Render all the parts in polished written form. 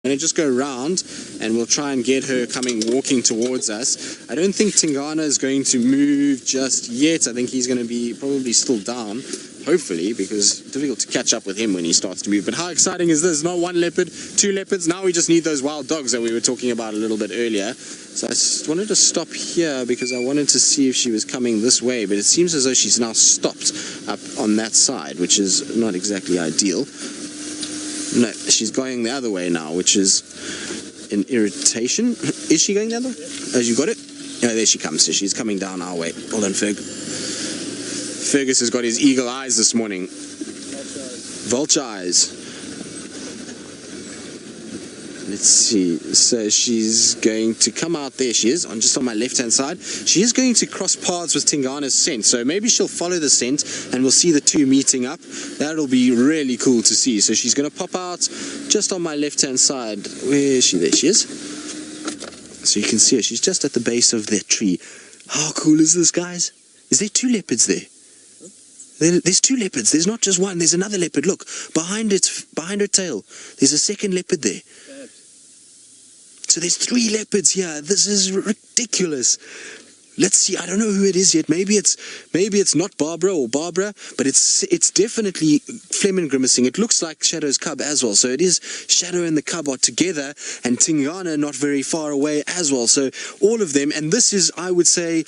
going to just go around and we'll try and get her walking towards us. I don't think Tingana is going to move just yet. I think he's going to be probably still down, hopefully, because it's difficult to catch up with him when he starts to move. But how exciting is this? Not one leopard, two leopards. Now we just need those wild dogs that we were talking about a little bit earlier. So I just wanted to stop here because I wanted to see if she was coming this way, but it seems as though she's now stopped up on that side, which is not exactly ideal. No, she's going the other way now, which is an irritation. Is she going the other way? Oh, you got it? Oh, there she comes. So she's coming down our way. Hold on, Ferg. Fergus has got his eagle eyes this morning. Vulture eyes. Let's see. So she's going to come out there. She is just on my left-hand side. She is going to cross paths with Tingana's scent. So maybe she'll follow the scent and we'll see the two meeting up. That'll be really cool to see. So she's going to pop out just on my left-hand side. Where is she? There she is. So you can see her. She's just at the base of that tree. How cool is this, guys? Is there two leopards there? There's two leopards. There's not just one. There's another leopard. Look, behind her tail. There's a second leopard there. So there's three leopards here. This is ridiculous. Let's see. I don't know who it is yet. Maybe it's not Barbara or Barbara, but it's definitely Fleming grimacing. It looks like Shadow's cub as well. So it is Shadow and the cub are together, and Tingana not very far away as well. So all of them, and this is, I would say,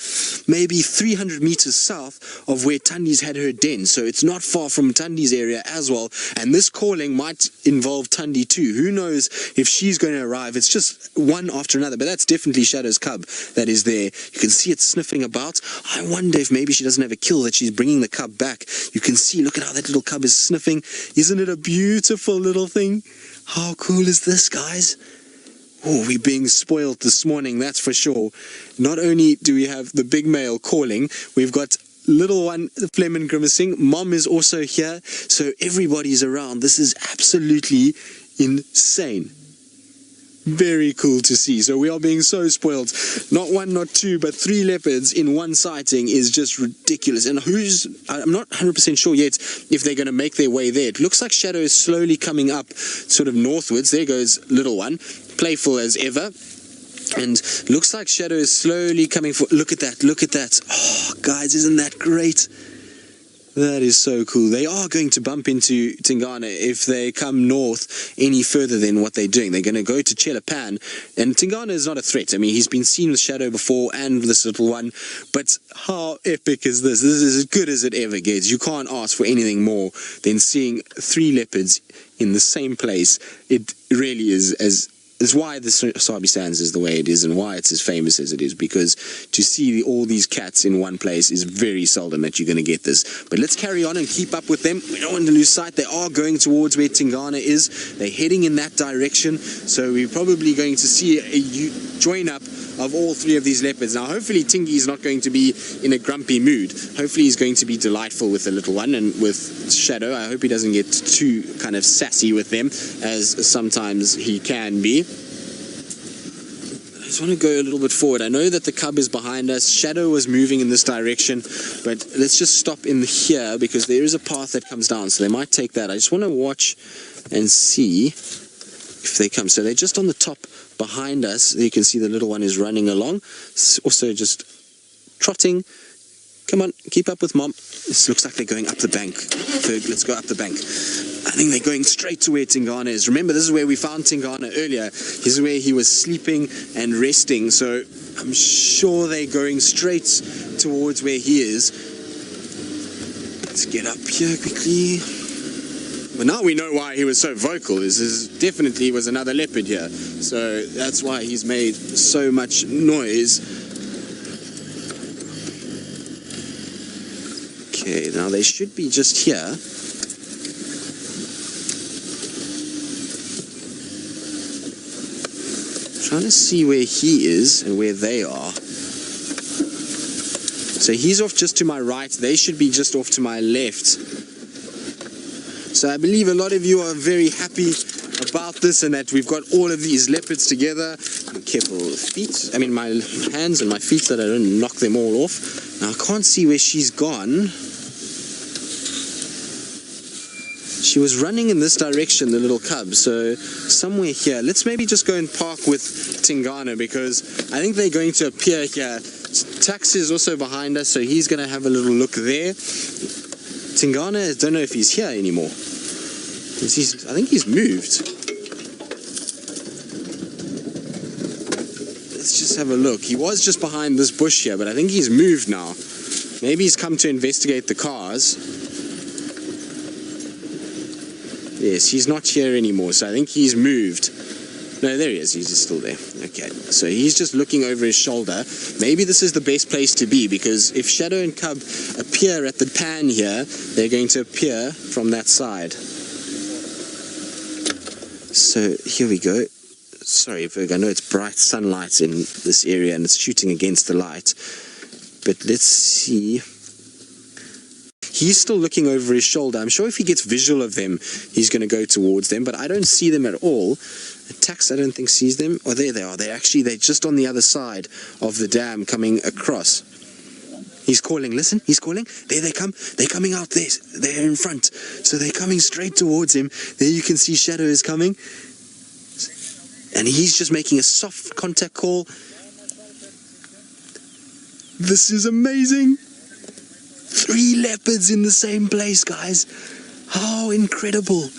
maybe 300 meters south of where Tandi's had her den. So it's not far from Tandi's area as well. And this calling might involve Tandi too. Who knows if she's going to arrive? It's just one after another, but that's definitely Shadow's cub that is there. You can see it's sniffing about. I wonder if maybe she doesn't have a kill, that she's bringing the cub back. You can see, look at how that little cub is sniffing. Isn't it a beautiful little thing? How cool is this, guys? Oh, we're being spoiled this morning, that's for sure. Not only do we have the big male calling, we've got little one Fleming grimacing. Mom is also here, so everybody's around. This is absolutely insane. Very cool to see. So we are being so spoiled. Not one, not two, but three leopards in one sighting is just ridiculous. And I'm not 100% sure yet if they're going to make their way there. It looks like Shadow is slowly coming up sort of northwards. There goes little one, playful as ever. And looks like Shadow is slowly coming for. Look at that, look at that. Oh, guys, isn't that great? That is so cool. They are going to bump into Tingana if they come north any further than what they're doing. They're going to go to Chelapan, and Tingana is not a threat. I mean, he's been seen with Shadow before and this little one, but how epic is this? This is as good as it ever gets. You can't ask for anything more than seeing three leopards in the same place. It really is It's why the Sabi Sands is the way it is and why it's as famous as it is, because to see all these cats in one place is very seldom that you're going to get this. But let's carry on and keep up with them. We don't want to lose sight. They are going towards where Tingana is. They're heading in that direction. So we're probably going to see a join up of all three of these leopards. Now, hopefully Tingy is not going to be in a grumpy mood. Hopefully he's going to be delightful with the little one and with Shadow. I hope he doesn't get too kind of sassy with them, as sometimes he can be. I just want to go a little bit forward. I know that the cub is behind us. Shadow was moving in this direction, but let's just stop in here because there is a path that comes down, so they might take that. I just want to watch and see if they come. So they're just on the top behind us. You can see the little one is running along. It's also just trotting. Come on, keep up with Mom. This looks like they're going up the bank. Ferg, let's go up the bank. I think they're going straight to where Tingana is. Remember, this is where we found Tingana earlier. This is where he was sleeping and resting. So I'm sure they're going straight towards where he is. Let's get up here quickly. But now we know why he was so vocal. This definitely was another leopard here. So that's why he's made so much noise. Okay, now they should be just here. Trying to see where he is and where they are. So he's off just to my right. They should be just off to my left. So I believe a lot of you are very happy about this and that we've got all of these leopards together. Be careful with feet. I mean my hands and my feet, so that I don't knock them all off. Now I can't see where she's gone. She was running in this direction, the little cub, so somewhere here. Let's maybe just go and park with Tingana, because I think they're going to appear here. Tax is also behind us, so he's going to have a little look there. Tingana, I don't know if he's here anymore. I think he's moved. Let's just have a look. He was just behind this bush here, but I think he's moved now. Maybe he's come to investigate the cars. Yes, he's not here anymore, so I think he's moved. No, there he is. He's still there. Okay, so he's just looking over his shoulder. Maybe this is the best place to be, because if Shadow and Cub appear at the pan here, they're going to appear from that side. So here we go. Sorry, Virg, I know it's bright sunlight in this area and it's shooting against the light. But let's see. He's still looking over his shoulder. I'm sure if he gets visual of them, he's going to go towards them, but I don't see them at all. Tax, I don't think, sees them. Oh, there they are. They're just on the other side of the dam coming across. He's calling. Listen, he's calling. There they come. They're coming out there. They're in front. So they're coming straight towards him. There you can see Shadow is coming. And he's just making a soft contact call. This is amazing. 3 leopards in the same place, guys. How incredible.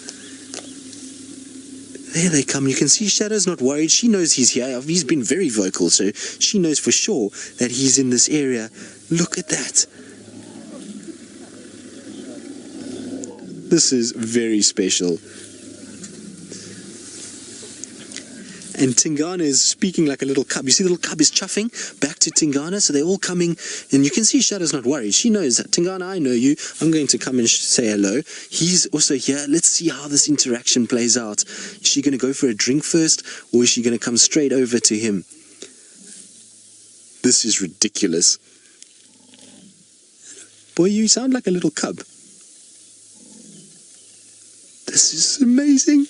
There they come. You can see Shadow's not worried. She knows he's here. He's been very vocal, so she knows for sure that he's in this area. Look at that. This is very special. And Tingana is speaking like a little cub. You see the little cub is chuffing back to Tingana, so they're all coming. And you can see Shadow's not worried. She knows that, Tingana, I know you. I'm going to come and say hello. He's also here. Let's see how this interaction plays out. Is she going to go for a drink first, or is she going to come straight over to him? This is ridiculous. Boy, you sound like a little cub. This is amazing.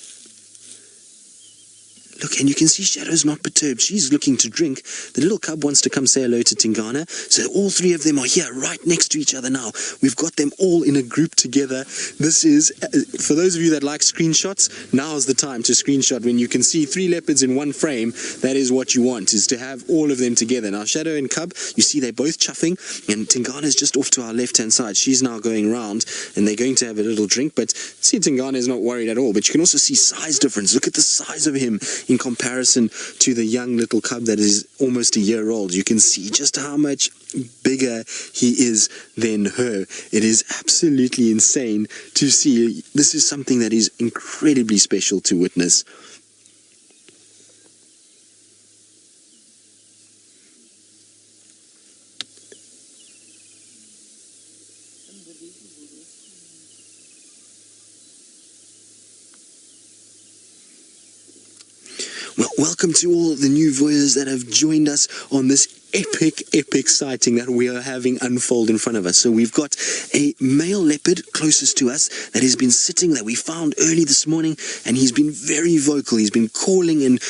Look, and you can see Shadow's not perturbed. She's looking to drink. The little cub wants to come say hello to Tingana. So all 3 of them are here right next to each other now. We've got them all in a group together. This is, for those of you that like screenshots, now's the time to screenshot. When you can see 3 leopards in one frame, that is what you want, is to have all of them together. Now, Shadow and Cub, you see they're both chuffing, and Tingana's just off to our left-hand side. She's now going round, and they're going to have a little drink. But see, Tingana is not worried at all. But you can also see size difference. Look at the size of him in comparison to the young little cub that is almost a year old. You can see just how much bigger he is than her. It is absolutely insane to see. This is something that is incredibly special to witness. Well, welcome to all the new viewers that have joined us on this epic sighting that we are having unfold in front of us. So we've got a male leopard closest to us that has been sitting, that we found early this morning, and he's been very vocal. He's been calling and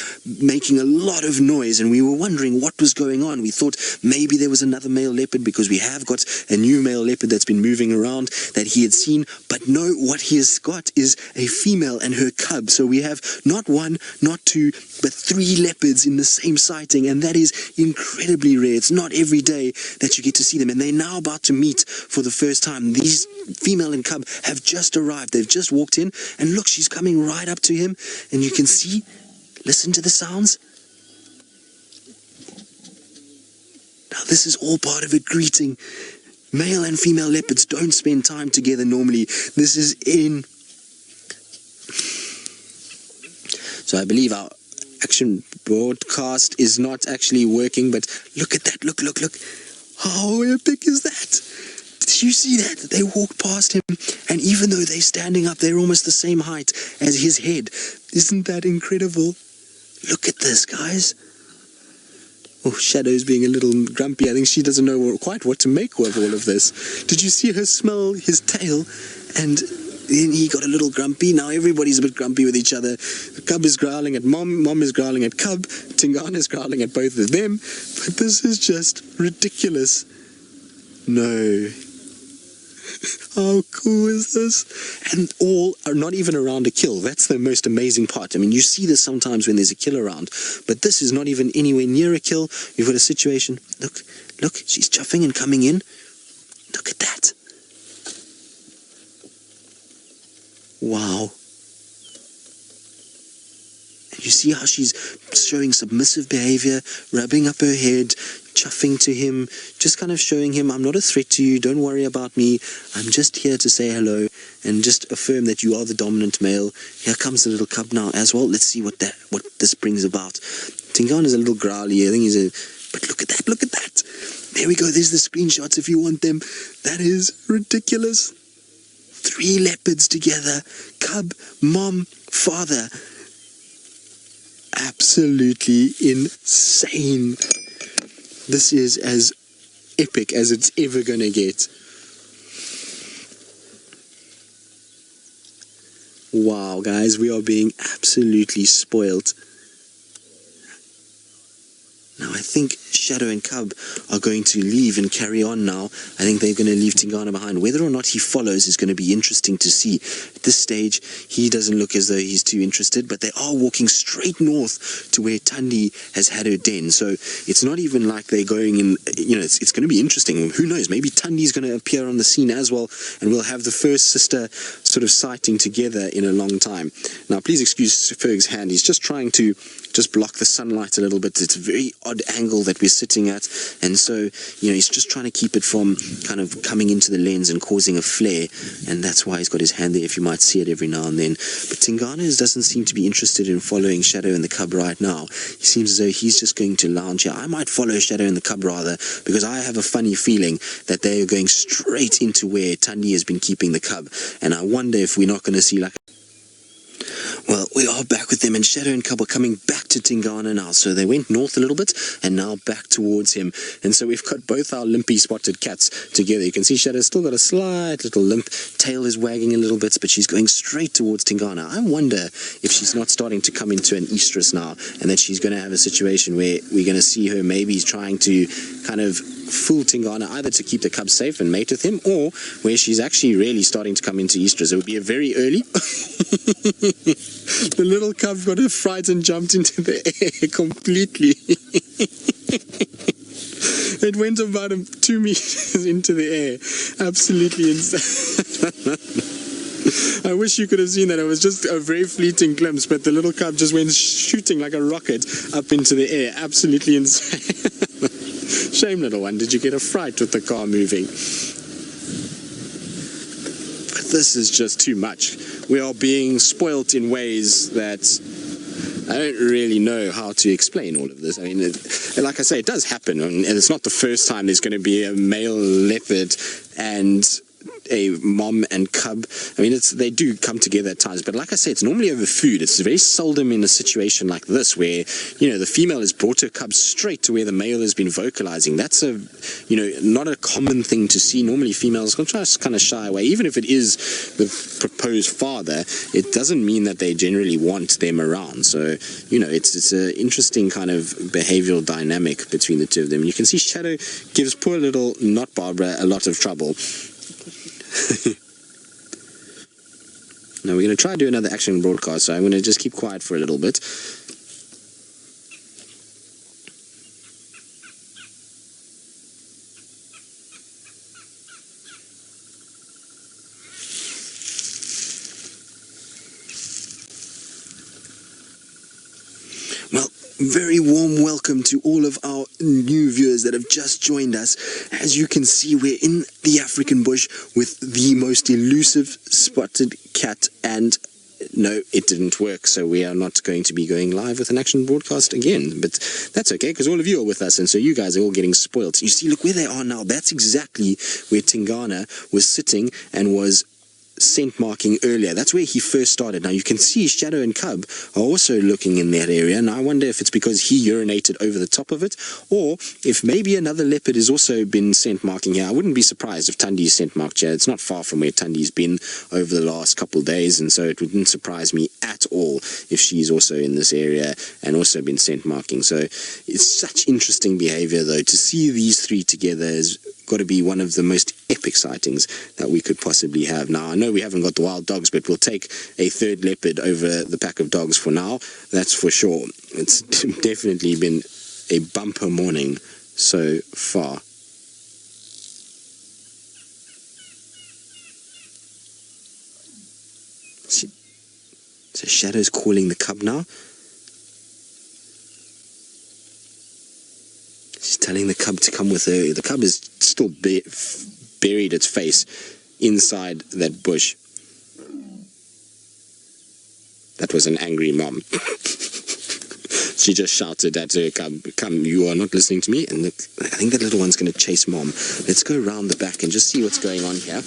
making a lot of noise, and we were wondering what was going on. We thought maybe there was another male leopard, because we have got a new male leopard that's been moving around that he had seen, but no, what he has got is a female and her cub. So we have not 1, not 2, but 3 leopards in the same sighting, and that is incredibly rare. It's not every day that you get to see them, and they're now about to meet for the first time. These female and cub have just arrived. They've just walked in, and look, she's coming right up to him, and you can see, listen to the sounds. Now this is all part of a greeting. Male and female leopards don't spend time together normally. This is in... So I believe our action broadcast is not actually working, but look at that. Look. How epic is that? Did you see that? They walked past him, and even though they're standing up, they're almost the same height as his head. Isn't that incredible? Look at this, guys. Oh, Shadow's being a little grumpy. I think she doesn't know quite what to make of all of this. Did you see her smell his tail? And then he got a little grumpy. Now everybody's a bit grumpy with each other. The cub is growling at mom is growling at cub, Tingana is growling at both of them. But this is just ridiculous. No. How cool is this? And all are not even around a kill. That's the most amazing part. I mean, you see this sometimes when there's a kill around, but this is not even anywhere near a kill. You've got a situation. Look, she's chuffing and coming in. Look at that. Wow. You see how she's showing submissive behavior, rubbing up her head, chuffing to him, just kind of showing him, I'm not a threat to you, don't worry about me, I'm just here to say hello, and just affirm that you are the dominant male. Here comes the little cub now as well. Let's see what this brings about. Tingana's a little growly, I think but look at that. There we go, there's the screenshots if you want them. That is ridiculous. 3 leopards together, cub, mom, father. Absolutely insane. This is as epic as it's ever gonna get. Wow, guys, we are being absolutely spoiled. Now I think Shadow and Cub are going to leave and carry on now. I think they're going to leave Tingana behind. Whether or not he follows is going to be interesting to see. At this stage, he doesn't look as though he's too interested, but they are walking straight north to where Thandi has had her den. So it's not even like they're going in, it's going to be interesting. Who knows, maybe Tandi's going to appear on the scene as well, and we'll have the first sister sort of sighting together in a long time. Now, please excuse Ferg's hand. He's just trying to block the sunlight a little bit. It's a very odd angle that we're sitting at, and so he's just trying to keep it from kind of coming into the lens and causing a flare, and that's why he's got his hand there, if you might see it every now and then. But Tingana doesn't seem to be interested in following Shadow and the cub right now. He seems as though he's just going to lounge here. I might follow Shadow and the cub rather, because I have a funny feeling that they are going straight into where Thandi has been keeping the cub, and I wonder if we're not going to see like Well, we are back with them, and Shadow and Cub are coming back to Tingana now. So they went north a little bit and now back towards him. And so we've got both our limpy spotted cats together. You can see Shadow's still got a slight little limp. Tail is wagging a little bit, but she's going straight towards Tingana. I wonder if she's not starting to come into an estrus now, and that she's going to have a situation where we're going to see her maybe trying to kind of fool Tingana, either to keep the cub safe and mate with him, or where she's actually really starting to come into estrus. It would be a very early... The little cub got a fright and jumped into the air completely. It went about 2 meters into the air. Absolutely insane. I wish you could have seen that. It was just a very fleeting glimpse, but the little cub just went shooting like a rocket up into the air. Absolutely insane. Shame, little one. Did you get a fright with the car moving? But this is just too much. We are being spoilt in ways that I don't really know how to explain all of this. I mean, like I say, it does happen, and it's not the first time there's going to be a male leopard and a mom and cub. I mean, they do come together at times, but like I say, it's normally over food. It's very seldom in a situation like this where, the female has brought her cub straight to where the male has been vocalizing. That's not a common thing to see. Normally females will try to kind of shy away. Even if it is the proposed father, it doesn't mean that they generally want them around. So, it's an interesting kind of behavioral dynamic between the two of them. You can see Shadow gives poor little not Barbara a lot of trouble. Now we're going to try to do another action broadcast, so I'm going to just keep quiet for a little bit. Well, very warm welcome to all of our new viewers that have just joined us. As you can see, we're in the African bush with the most elusive spotted cat, and no, it didn't work, so we are not going to be going live with an action broadcast again, but that's okay, because all of you are with us, and so you guys are all getting spoiled. You see, look where they are now. That's exactly where Tingana was sitting and was scent marking earlier. That's where he first started. Now you can see Shadow and Cub are also looking in that area, and I wonder if it's because he urinated over the top of it, or if maybe another leopard has also been scent marking here. I wouldn't be surprised if Thandi's scent marked here. It's not far from where Thandi's been over the last couple of days, and so it wouldn't surprise me at all if she's also in this area and also been scent marking. So it's such interesting behavior, though. To see these three together has got to be one of the most epic epic sightings that we could possibly have. Now, I know we haven't got the wild dogs, but we'll take a third leopard over the pack of dogs for now. That's for sure. It's definitely been a bumper morning so far. So Shadow's calling the cub now. She's telling the cub to come with her. The cub is still buried its face inside that bush. That was an angry mom. She just shouted at her cub, "Come, you are not listening to me." And look, I think that little one's going to chase mom. Let's go around the back and just see what's going on here.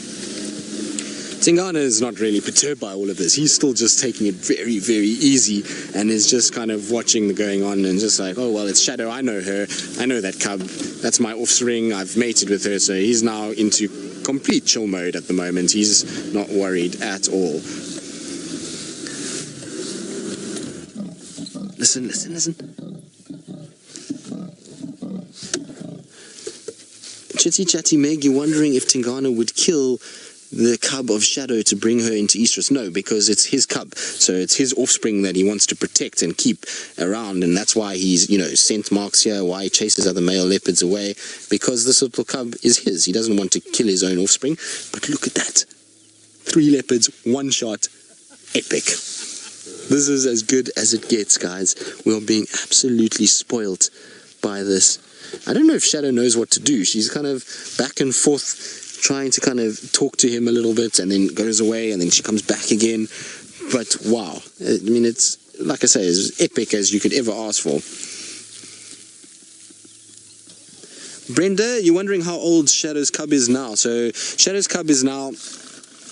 Tingana is not really perturbed by all of this. He's still just taking it very, very easy and is just kind of watching the going on and just like, oh, well, it's Shadow. I know her. I know that cub. That's my offspring. I've mated with her. So he's now into complete chill mode at the moment. He's not worried at all. Listen, listen, listen. Chitty Chatty Meg, you're wondering if Tingana would kill the cub of Shadow to bring her into estrus. No, because it's his cub, so it's his offspring that he wants to protect and keep around, and that's why he's, you know, scent marks here, why he chases other male leopards away, because this little cub is his. He doesn't want to kill his own offspring. But look at that, 3 leopards, 1 shot, epic. This is as good as it gets, guys. We are being absolutely spoilt by this. I don't know if Shadow knows what to do. She's kind of back and forth trying to kind of talk to him a little bit, and then goes away, and then she comes back again. But wow, I mean, it's, like I say, as epic as you could ever ask for. Brenda, you're wondering how old Shadow's cub is now. So Shadow's cub is now,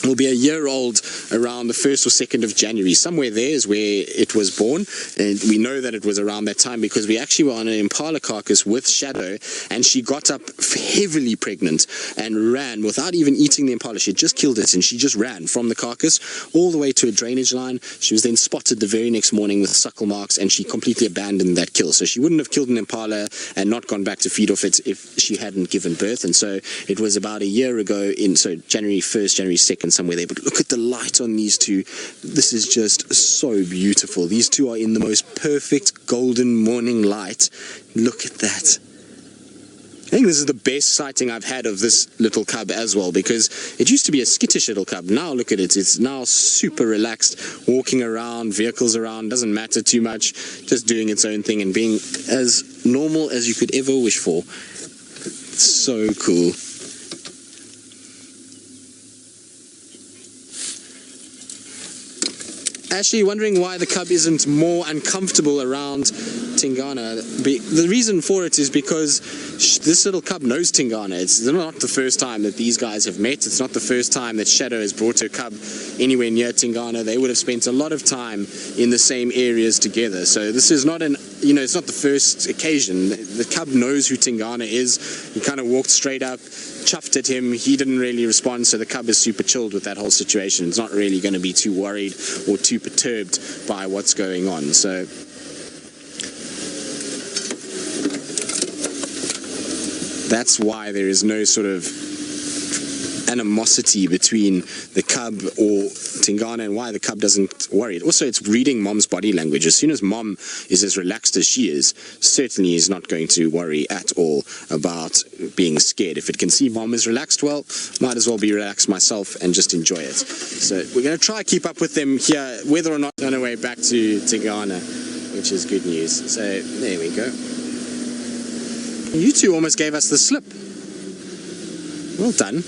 will be a year old around the 1st or 2nd of January. Somewhere there is where it was born, and we know that it was around that time because we actually were on an impala carcass with Shadow, and she got up heavily pregnant and ran without even eating the impala. She had just killed it, and she just ran from the carcass all the way to a drainage line. She was then spotted the very next morning with suckle marks, and she completely abandoned that kill. So she wouldn't have killed an impala and not gone back to feed off it if she hadn't given birth. And so it was about a year ago, so January 1st, January 2nd, somewhere there. But look at the light on these two. This is just so beautiful. These two are in the most perfect golden morning light. Look at that. I think this is the best sighting I've had of this little cub as well, because it used to be a skittish little cub. Now look at it. It's now super relaxed, walking around, vehicles around, doesn't matter too much, just doing its own thing and being as normal as you could ever wish for. It's so cool. Ashley, wondering why the cub isn't more uncomfortable around Tingana. The reason for it is because this little cub knows Tingana. It's not the first time that these guys have met. It's not the first time that Shadow has brought her cub anywhere near Tingana. They would have spent a lot of time in the same areas together. So this is not an, you know, it's not the first occasion. The cub knows who Tingana is. He kind of walked straight up, chuffed at him. He didn't really respond, so the cub is super chilled with that whole situation. It's not really going to be too worried or too perturbed by what's going on. So that's why there is no sort of animosity between the cub or Tingana, and why the cub doesn't worry. Also, it's reading mom's body language. As soon as mom is as relaxed as she is, certainly is not going to worry at all about being scared. If it can see mom is relaxed, well, might as well be relaxed myself and just enjoy it. So we're going to try keep up with them here, whether or not on our way back to Tingana, which is good news. So there we go. You two almost gave us the slip. Well done.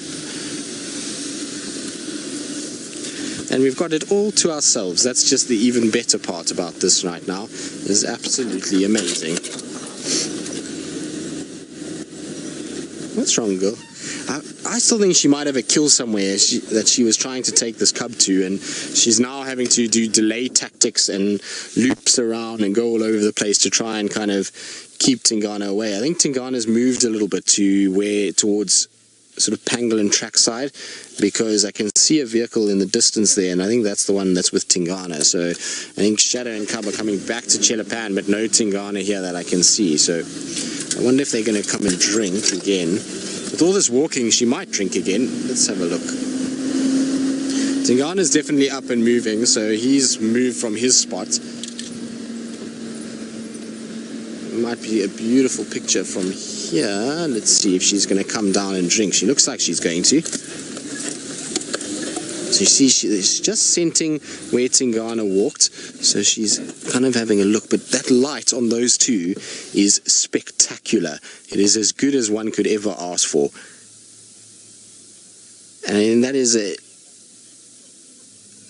And we've got it all to ourselves. That's just the even better part about this right now. It is absolutely amazing. What's wrong, girl? I still think she might have a kill somewhere that she was trying to take this cub to, and she's now having to do delay tactics and loops around and go all over the place to try and kind of keep Tingana away. I think Tingana's moved a little bit towards sort of pangolin trackside, because I can see a vehicle in the distance there, and I think that's the one that's with Tingana. So I think Shadow and Cub are coming back to Chelapan, but no Tingana here that I can see. So I wonder if they're going to come and drink again. With all this walking, she might drink again. Let's have a look. Tingana's definitely up and moving, so he's moved from his spot. Might be a beautiful picture from here. Let's see if she's going to come down and drink. She looks like she's going to. So you see, she's just scenting where Tingana walked, so she's kind of having a look. But that light on those two is spectacular. It is as good as one could ever ask for. And that is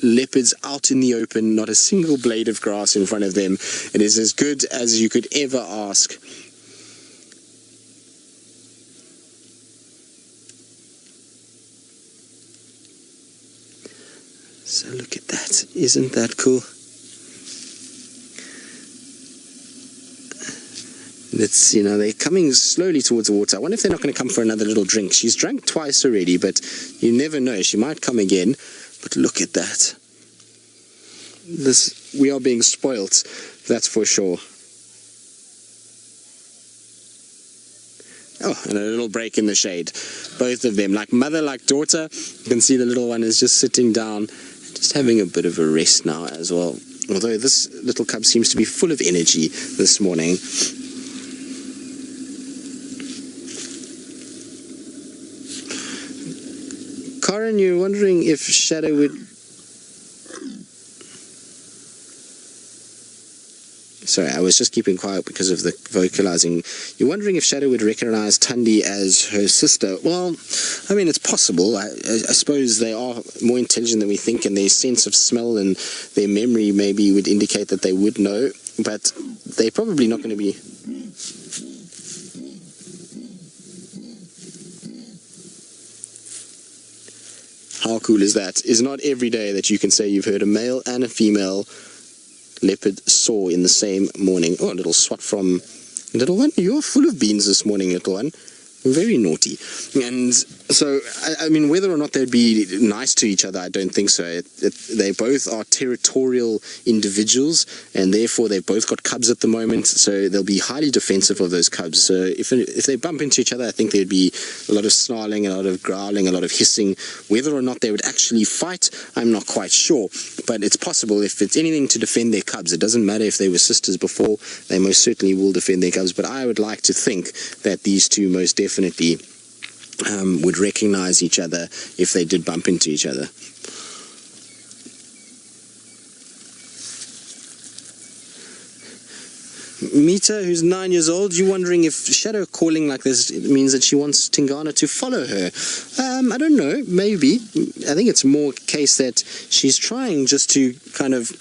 leopards out in the open, not a single blade of grass in front of them. It is as good as you could ever ask. So look at that. Isn't that cool? Let's see, now they're coming slowly towards the water. I wonder if they're not going to come for another little drink. She's drank twice already, but you never know. She might come again. But look at that. We are being spoilt, that's for sure. Oh, and a little break in the shade. Both of them, like mother, like daughter. You can see the little one is just sitting down, just having a bit of a rest now as well. Although this little cub seems to be full of energy this morning. Karen, you're wondering if Shadow would... Sorry, I was just keeping quiet because of the vocalizing. You're wondering if Shadow would recognize Thandi as her sister. Well, I mean, it's possible. I suppose they are more intelligent than we think, and their sense of smell and their memory maybe would indicate that they would know, but they're probably not going to be... How cool is that? It's not every day that you can say you've heard a male and a female leopard soar in the same morning. Oh, a little swat from little one. You're full of beans this morning, little one. Very naughty. And so, I mean, whether or not they'd be nice to each other, I don't think so. They both are territorial individuals, and therefore they've both got cubs at the moment, so they'll be highly defensive of those cubs. So if they bump into each other, I think there'd be a lot of snarling, a lot of growling, a lot of hissing. Whether or not they would actually fight, I'm not quite sure. But it's possible if it's anything to defend their cubs. It doesn't matter if they were sisters before, they most certainly will defend their cubs. But I would like to think that these two most definitely would recognize each other if they did bump into each other. Mita, who's 9 years old, you wondering if Shadow calling like this means that she wants Tingana to follow her. I don't know, maybe. I think it's more a case that she's trying just to kind of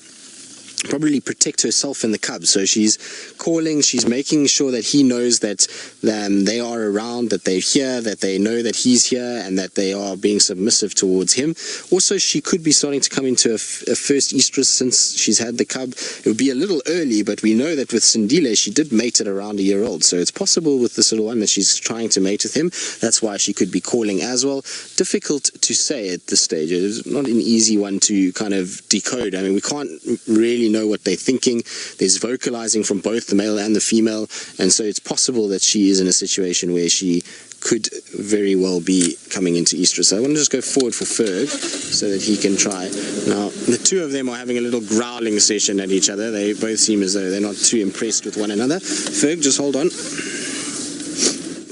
probably protect herself and the cubs. So she's calling, she's making sure that he knows that they are around, that they're here, that they know that he's here, and that they are being submissive towards him. Also, she could be starting to come into a first estrus since she's had the cub. It would be a little early, but we know that with Sindile, she did mate at around a year old. So it's possible with this little one that she's trying to mate with him. That's why she could be calling as well. Difficult to say at this stage. It's not an easy one to kind of decode. I mean, we can't really know what they're thinking. There's vocalizing from both the male and the female, and so it's possible that she is in a situation where she could very well be coming into estrus. So I want to just go forward for Ferg so that he can try. Now, the two of them are having a little growling session at each other. They both seem as though they're not too impressed with one another. Ferg, just hold on. I'm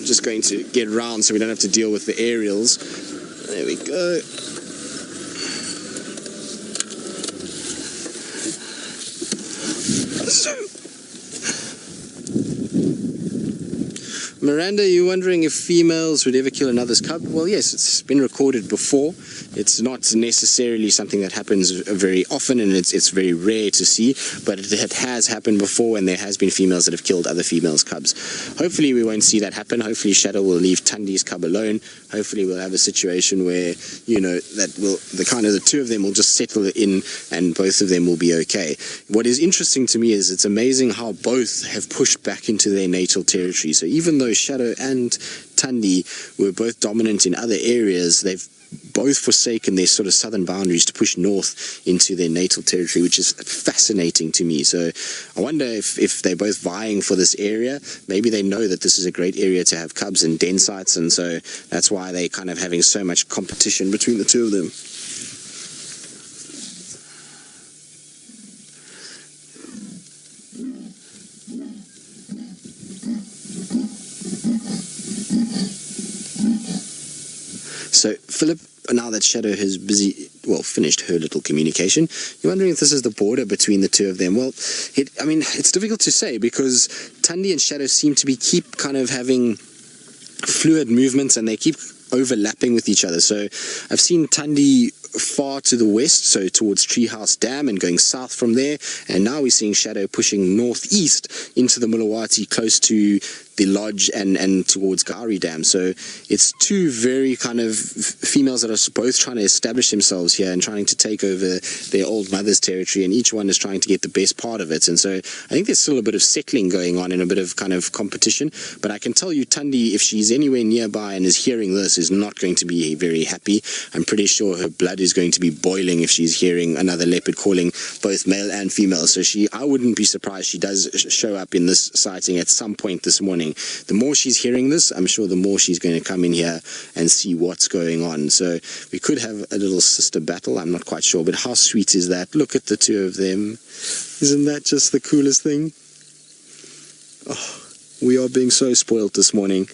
just going to get round so we don't have to deal with the aerials. There we go. Miranda, you're wondering if females would ever kill another's cub? Well, yes, it's been recorded before. It's not necessarily something that happens very often, and it's very rare to see, but it has happened before, and there has been females that have killed other females' cubs. Hopefully we won't see that happen. Hopefully Shadow will leave Thandi's cub alone. Hopefully we'll have a situation where, you know, that will the two of them will just settle in, and both of them will be okay. What is interesting to me is it's amazing how both have pushed back into their natal territory. So even though Shadow and Tundi were both dominant in other areas, they've both forsaken their sort of southern boundaries to push north into their natal territory, which is fascinating to me. So I wonder if they're both vying for this area. Maybe they know that this is a great area to have cubs and den sites, and so that's why they're kind of having so much competition between the two of them. So, Philip, now that Shadow has finished her little communication, you're wondering if this is the border between the two of them. Well, it's difficult to say because Tundi and Shadow seem to keep kind of having fluid movements, and they keep overlapping with each other. So I've seen Tundi far to the west, so towards Treehouse Dam, and going south from there, and now we're seeing Shadow pushing northeast into the Mulawati, close to the lodge and towards Gari Dam. So it's two very kind of females that are both trying to establish themselves here and trying to take over their old mother's territory, and each one is trying to get the best part of it. And so I think there's still a bit of settling going on and a bit of kind of competition, but I can tell you Tundi, if she's anywhere nearby and is hearing this, is not going to be very happy. I'm pretty sure her blood is going to be boiling if she's hearing another leopard calling both male and female. So I wouldn't be surprised she does show up in this sighting at some point this morning. The more she's hearing this, I'm sure the more she's going to come in here and see what's going on. So we could have a little sister battle, I'm not quite sure, but how sweet is that? Look at the two of them. Isn't that just the coolest thing? Oh, we are being so spoiled this morning.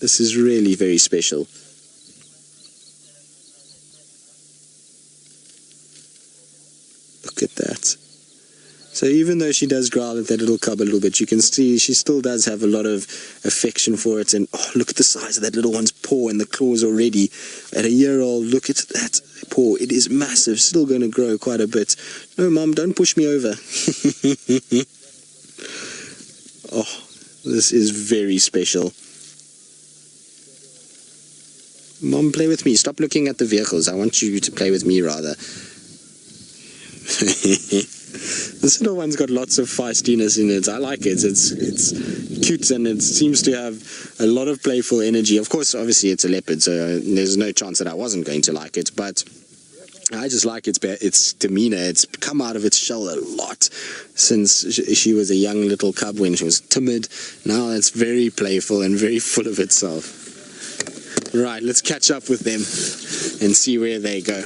This is really very special. Look at that. So even though she does growl at that little cub a little bit, you can see she still does have a lot of affection for it. And oh, look at the size of that little one's paw and the claws already. At a year old, look at that paw. It is massive, still going to grow quite a bit. No, Mom, don't push me over. Oh, this is very special. Mom, play with me. Stop looking at the vehicles. I want you to play with me rather. This little one's got lots of feistiness in it. I like it. It's cute, and it seems to have a lot of playful energy. Of course, obviously it's a leopard, so there's no chance that I wasn't going to like it, but I just like its demeanor. It's come out of its shell a lot since she was a young little cub when she was timid. Now it's very playful and very full of itself. Right, let's catch up with them and see where they go.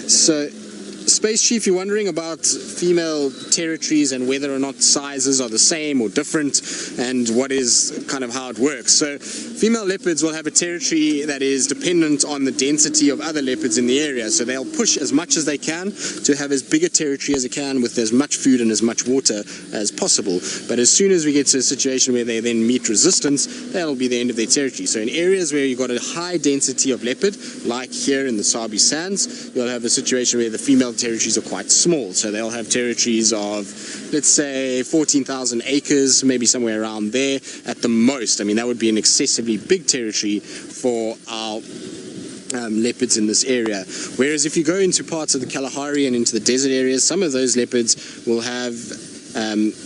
So, Space Chief, you're wondering about female territories and whether or not sizes are the same or different, and what is kind of how it works. So female leopards will have a territory that is dependent on the density of other leopards in the area. So they'll push as much as they can to have as big a territory as they can with as much food and as much water as possible. But as soon as we get to a situation where they then meet resistance, that'll be the end of their territory. So in areas where you've got a high density of leopard, like here in the Sabi Sands, you'll have a situation where the female territories are quite small. So they'll have territories of, let's say, 14,000 acres, maybe somewhere around there at the most. I mean, that would be an excessively big territory for our leopards in this area. Whereas if you go into parts of the Kalahari and into the desert areas, some of those leopards will have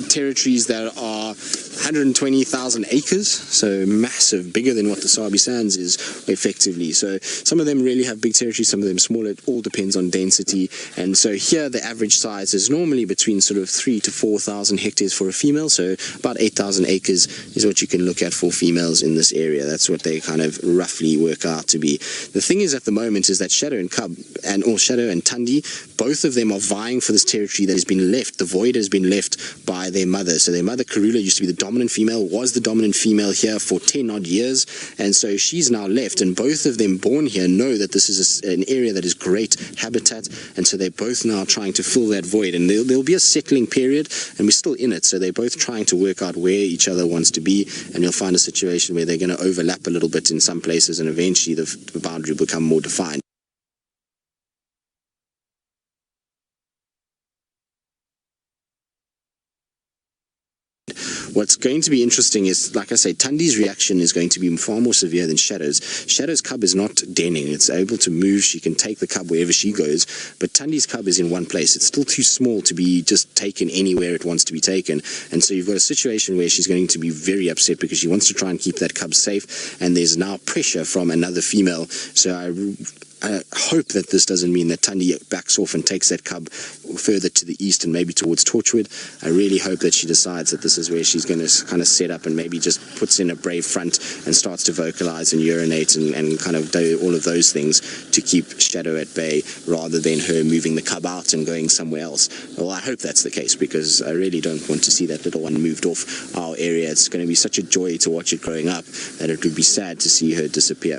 territories that are 120,000 acres, so massive, bigger than what the Sabi Sands is effectively. So some of them really have big territories, some of them smaller. It all depends on density. And so here the average size is normally between sort of 3,000 to 4,000 hectares for a female, so about 8,000 acres is what you can look at for females in this area. That's what they kind of roughly work out to be. The thing is at the moment is that Shadow and Cub, or Shadow and Tundi, both of them are vying for this territory that has been left. The void has been left by their mother. So their mother, Karula, used to be the dominant female, was the dominant female here for 10 odd years, and so she's now left, and both of them born here know that this is an area that is great habitat, and so they're both now trying to fill that void, and there'll be a settling period, and we're still in it, so they're both trying to work out where each other wants to be, and you'll find a situation where they're going to overlap a little bit in some places, and eventually the boundary will become more defined. what's going to be interesting is, like I say, Tandi's reaction is going to be far more severe than Shadow's. Shadow's cub is not denning. It's able to move. She can take the cub wherever she goes, but Tandi's cub is in one place. It's still too small to be just taken anywhere it wants to be taken, and so you've got a situation where she's going to be very upset because she wants to try and keep that cub safe, and there's now pressure from another female. So I hope that this doesn't mean that Tandi backs off and takes that cub further to the east and maybe towards Torchwood. I really hope that she decides that this is where she's going to kind of set up and maybe just puts in a brave front and starts to vocalize and urinate and kind of do all of those things to keep Shadow at bay, rather than her moving the cub out and going somewhere else. Well, I hope that's the case, because I really don't want to see that little one moved off our area. It's going to be such a joy to watch it growing up that it would be sad to see her disappear.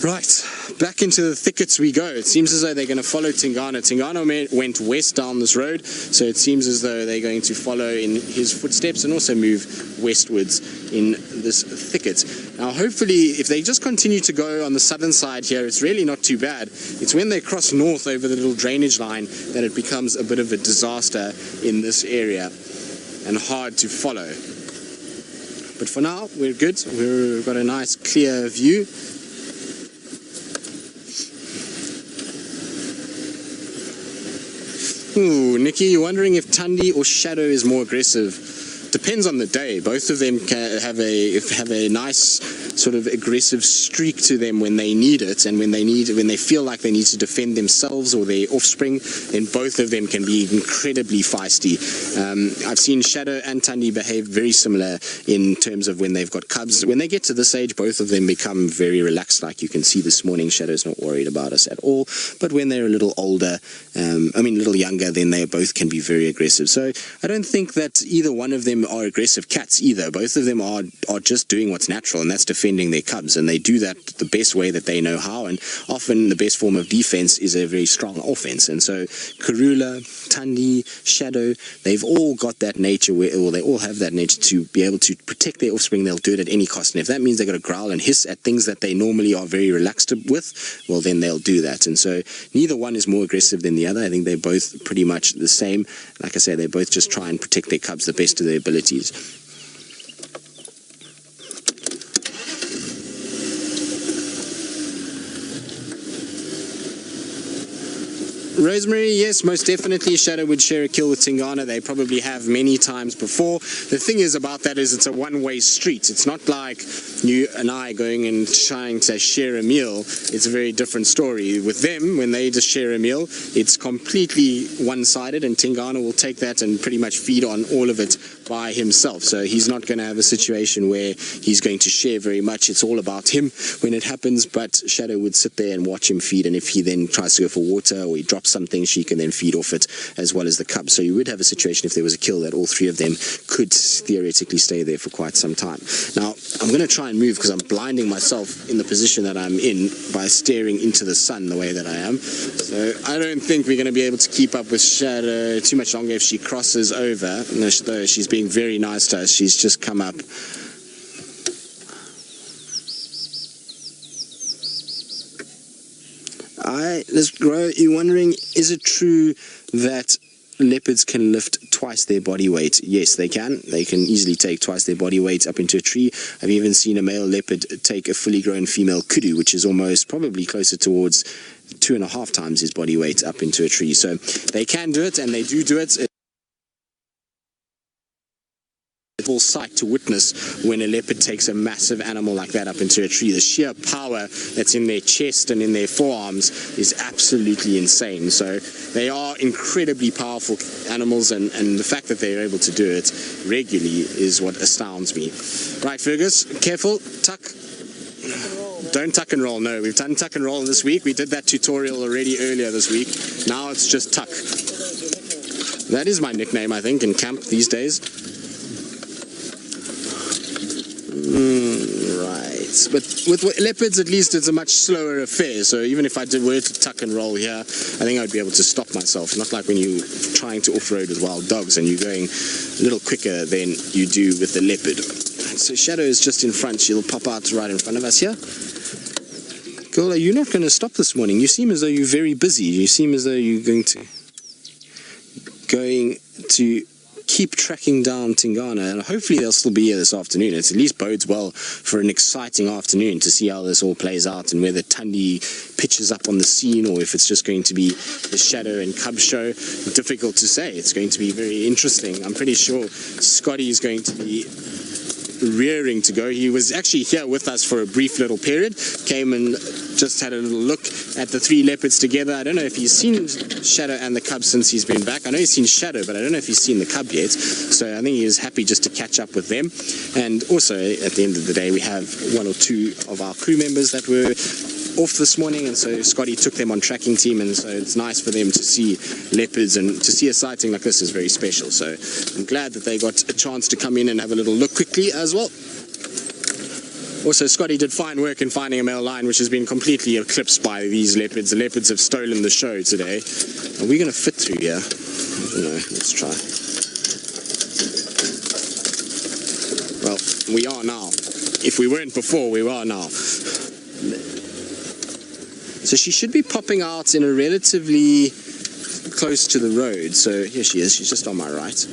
Right, back into the thickets we go. It seems as though they're going to follow Tingana. Tingana went west down this road, so it seems as though they're going to follow in his footsteps and also move westwards in this thicket. Now, hopefully, if they just continue to go on the southern side here, it's really not too bad. It's when they cross north over the little drainage line that it becomes a bit of a disaster in this area and hard to follow. But for now, we're good. We've got a nice clear view. Ooh, Nikki, you're wondering if Tandi or Shadow is more aggressive. Depends on the day. Both of them can have a nice sort of aggressive streak to them when they need it, and when they feel like they need to defend themselves or their offspring, then both of them can be incredibly feisty. I've seen Shadow and Tandi behave very similar in terms of when they've got cubs. When they get to this age, both of them become very relaxed. Like you can see this morning, Shadow's not worried about us at all. But when they're a little older, a little younger, then they both can be very aggressive. So I don't think that either one of them are aggressive cats either. Both of them are just doing what's natural, and that's defending their cubs, and they do that the best way that they know how, and often the best form of defense is a very strong offense. And so Karula, Tandi, Shadow, they've all got that nature or they all have that nature to be able to protect their offspring. They'll do it at any cost, and if that means they've got to growl and hiss at things that they normally are very relaxed with, well, then they'll do that. And so neither one is more aggressive than the other. I think they're both pretty much the same. Like I say, they both just try and protect their cubs the best of their abilities. Rosemary, yes, most definitely Shadow would share a kill with Tingana. They probably have many times before. The thing is about that is it's a one-way street. It's not like you and I going and trying to share a meal. It's a very different story. With them, when they just share a meal, it's completely one-sided, and Tingana will take that and pretty much feed on all of it by himself. So he's not going to have a situation where he's going to share very much. It's all about him when it happens, but Shadow would sit there and watch him feed, and if he then tries to go for water or he drops something, she can then feed off it, as well as the cub. So you would have a situation, if there was a kill, that all three of them could theoretically stay there for quite some time. Now, I'm going to try and move because I'm blinding myself in the position that I'm in by staring into the sun the way that I am. So I don't think we're going to be able to keep up with Shadow too much longer if she crosses over, though she's being very nice to us. She's just come up. Let's grow. You're wondering, is it true that leopards can lift twice their body weight? Yes, they can. They can easily take twice their body weight up into a tree. I've even seen a male leopard take a fully grown female kudu, which is almost probably closer towards 2.5 times his body weight up into a tree. So they can do it, and they do it. Sight to witness when a leopard takes a massive animal like that up into a tree. The sheer power that's in their chest and in their forearms is absolutely insane. So they are incredibly powerful animals, and the fact that they're able to do it regularly is what astounds me. Right, Fergus, careful, tuck. Don't tuck and roll. No, we've done tuck and roll this week. We did that tutorial already earlier this week. Now it's just tuck. That is my nickname, I think, in camp these days. Right, but with leopards, at least it's a much slower affair. So even if I were to tuck and roll here, I think I'd be able to stop myself. Not like when you're trying to off-road with wild dogs and you're going a little quicker than you do with the leopard. So Shadow is just in front. She'll pop out right in front of us here. Girl, are you not going to stop this morning? You seem as though you're very busy. You seem as though you're going to keep tracking down Tingana, and hopefully they'll still be here this afternoon. It at least bodes well for an exciting afternoon to see how this all plays out and whether Tundi pitches up on the scene or if it's just going to be the Shadow and Cub show. Difficult to say. It's going to be very interesting. I'm pretty sure Scotty is going to be rearing to go. He was actually here with us for a brief little period, came and just had a little look at the 3 leopards together. I don't know if he's seen Shadow and the Cub since he's been back. I know he's seen Shadow, but I don't know if he's seen the Cub yet, so I think he was happy just to catch up with them. And also at the end of the day, we have 1 or 2 of our crew members that were off this morning, and so Scotty took them on tracking team, and so it's nice for them to see leopards, and to see a sighting like this is very special. So I'm glad that they got a chance to come in and have a little look quickly as well. Also, Scotty did fine work in finding a male lion, which has been completely eclipsed by these leopards. The leopards have stolen the show today. Are we going to fit through here? I don't know. Let's try. Well, we are now. If we weren't before, we are now. So she should be popping out in a relatively close to the road. So here she is. She's just on my right.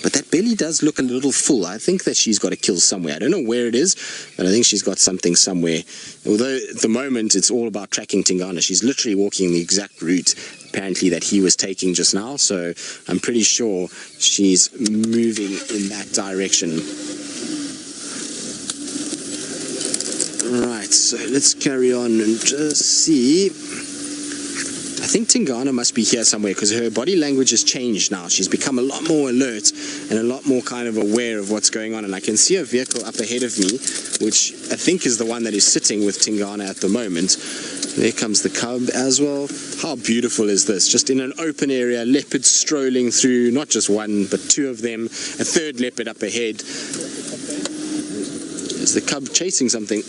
But that belly does look a little full. I think that she's got a kill somewhere. I don't know where it is, but I think she's got something somewhere. Although at the moment it's all about tracking Tingana. She's literally walking the exact route apparently that he was taking just now. So I'm pretty sure she's moving in that direction. Right, so let's carry on and just see. I think Tingana must be here somewhere because her body language has changed now. She's become a lot more alert and a lot more kind of aware of what's going on. And I can see a vehicle up ahead of me, which I think is the one that is sitting with Tingana at the moment. There comes the Cub as well. How beautiful is this? Just in an open area, leopards strolling through, not just 1, but 2 of them. A 3rd leopard up ahead. Is the Cub chasing something?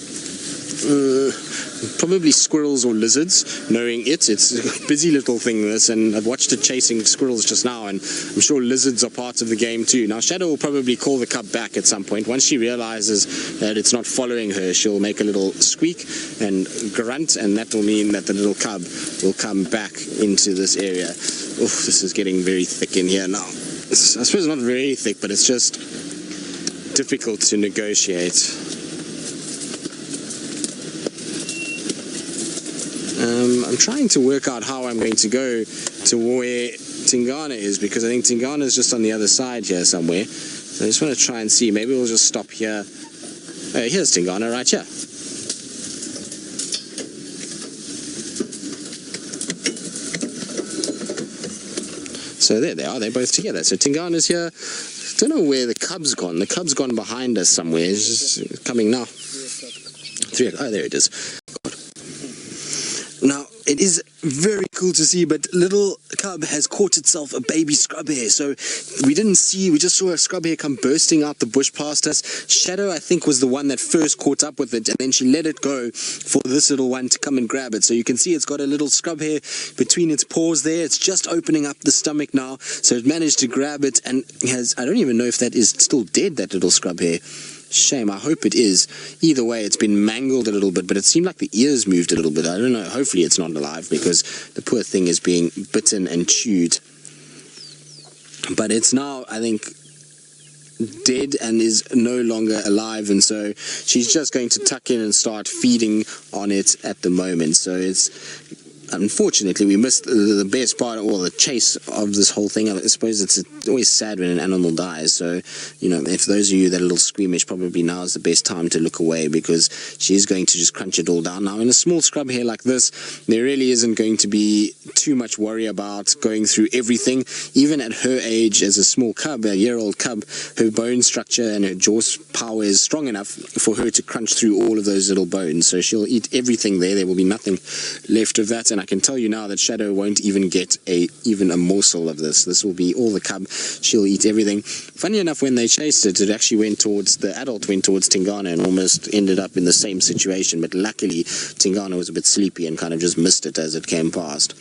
Probably squirrels or lizards, knowing it's a busy little thing this, and I've watched it chasing squirrels just now, and I'm sure lizards are part of the game too. Now Shadow will probably call the Cub back at some point. Once she realizes that it's not following her, she'll make a little squeak and grunt, and that will mean that the little Cub will come back into this area. Oof, this is getting very thick in here now. I suppose not very thick, but it's just difficult to negotiate. I'm trying to work out how I'm going to go to where Tingana is, because I think Tingana is just on the other side here somewhere. So I just want to try and see. Maybe we'll just stop here. Oh, here's Tingana right here. So there they are. They're both together. So Tingana's here. Don't know where the Cub's gone. The Cub's gone behind us somewhere. It's just coming now. 3 o'clock. Oh, there it is. God. Now, it is very cool to see, but little Cub has caught itself a baby scrub hare. So we didn't see, we just saw a scrub hare come bursting out the bush past us. Shadow, I think, was the one that first caught up with it, and then she let it go for this little one to come and grab it. So you can see it's got a little scrub hare between its paws there. It's just opening up the stomach now. So it managed to grab it and has, I don't even know if that is still dead, that little scrub hare. Shame, I hope it is. Either way, it's been mangled a little bit, but it seemed like the ears moved a little bit. I don't know, hopefully it's not alive, because the poor thing is being bitten and chewed. But it's now, I think, dead and is no longer alive, and so she's just going to tuck in and start feeding on it at the moment. So it's, unfortunately, we missed the best part, or the chase of this whole thing. I suppose it's always sad when an animal dies. So, you know, if those of you that are a little squeamish, probably now is the best time to look away, because she's going to just crunch it all down. Now, in a small scrub hare like this, there really isn't going to be too much worry about going through everything. Even at her age, as a small cub, a year-old cub, her bone structure and her jaw power is strong enough for her to crunch through all of those little bones. So she'll eat everything there. There will be nothing left of that. And I can tell you now that Shadow won't even get even a morsel of this. This will be all the cub. She'll eat everything. Funny enough, when they chased it, it actually went towards, the adult went towards Tingana and almost ended up in the same situation. But luckily, Tingana was a bit sleepy and kind of just missed it as it came past.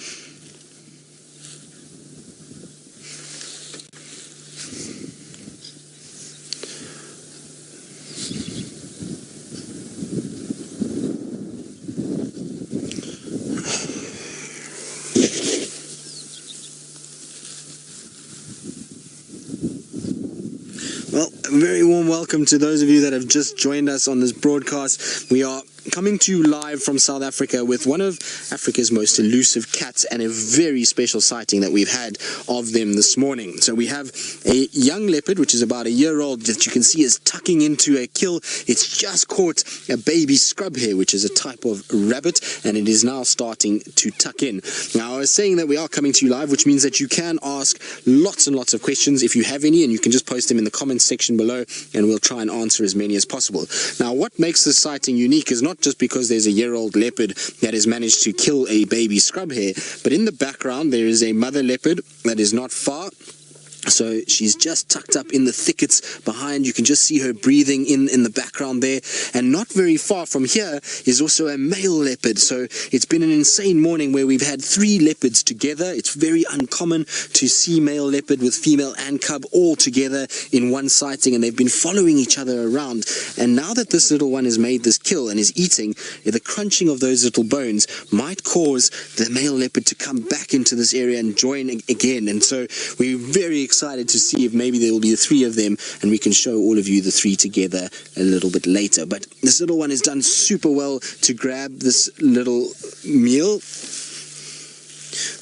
A very warm welcome to those of you that have just joined us on this broadcast. We are coming to you live from South Africa with one of Africa's most elusive cats and a very special sighting that we've had of them this morning. So we have a young leopard, which is about a year old, that you can see is tucking into a kill. It's just caught a baby scrub hare, which is a type of rabbit, and it is now starting to tuck in. Now, I was saying that we are coming to you live, which means that you can ask lots and lots of questions if you have any, and you can just post them in the comments section below, and we'll try and answer as many as possible. Now, what makes this sighting unique is not just because there's a year-old leopard that has managed to kill a baby scrub hare, but in the background there is a mother leopard that is not far. So she's just tucked up in the thickets behind. You can just see her breathing in the background there. And not very far from here is also a male leopard. So it's been an insane morning where we've had 3 leopards together. It's very uncommon to see male leopard with female and cub all together in one sighting, and they've been following each other around. And now that this little one has made this kill and is eating, the crunching of those little bones might cause the male leopard to come back into this area and join again. And so we're very excited to see if maybe there will be the 3 of them, and we can show all of you the 3 together a little bit later. But this little one has done super well to grab this little meal.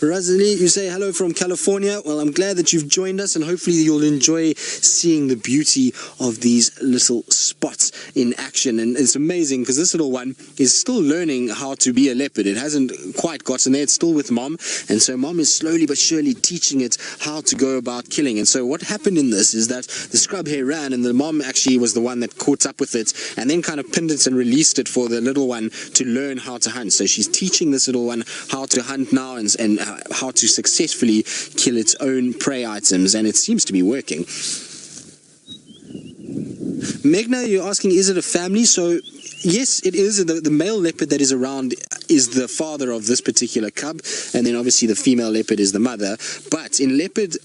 Rosalie, you say hello from California. Well, I'm glad that you've joined us, and hopefully you'll enjoy seeing the beauty of these little spots in action. And it's amazing because this little one is still learning how to be a leopard. It hasn't quite gotten there. It's still with mom, and so mom is slowly but surely teaching it how to go about killing. And so what happened in this is that the scrub hare ran, and the mom actually was the one that caught up with it and then kind of pinned it and released it for the little one to learn how to hunt. So she's teaching this little one how to hunt now, and how to successfully kill its own prey items, and it seems to be working. Megna, you're asking, is it a family? So yes, it is. The male leopard that is around is the father of this particular cub, and then obviously the female leopard is the mother. But in leopard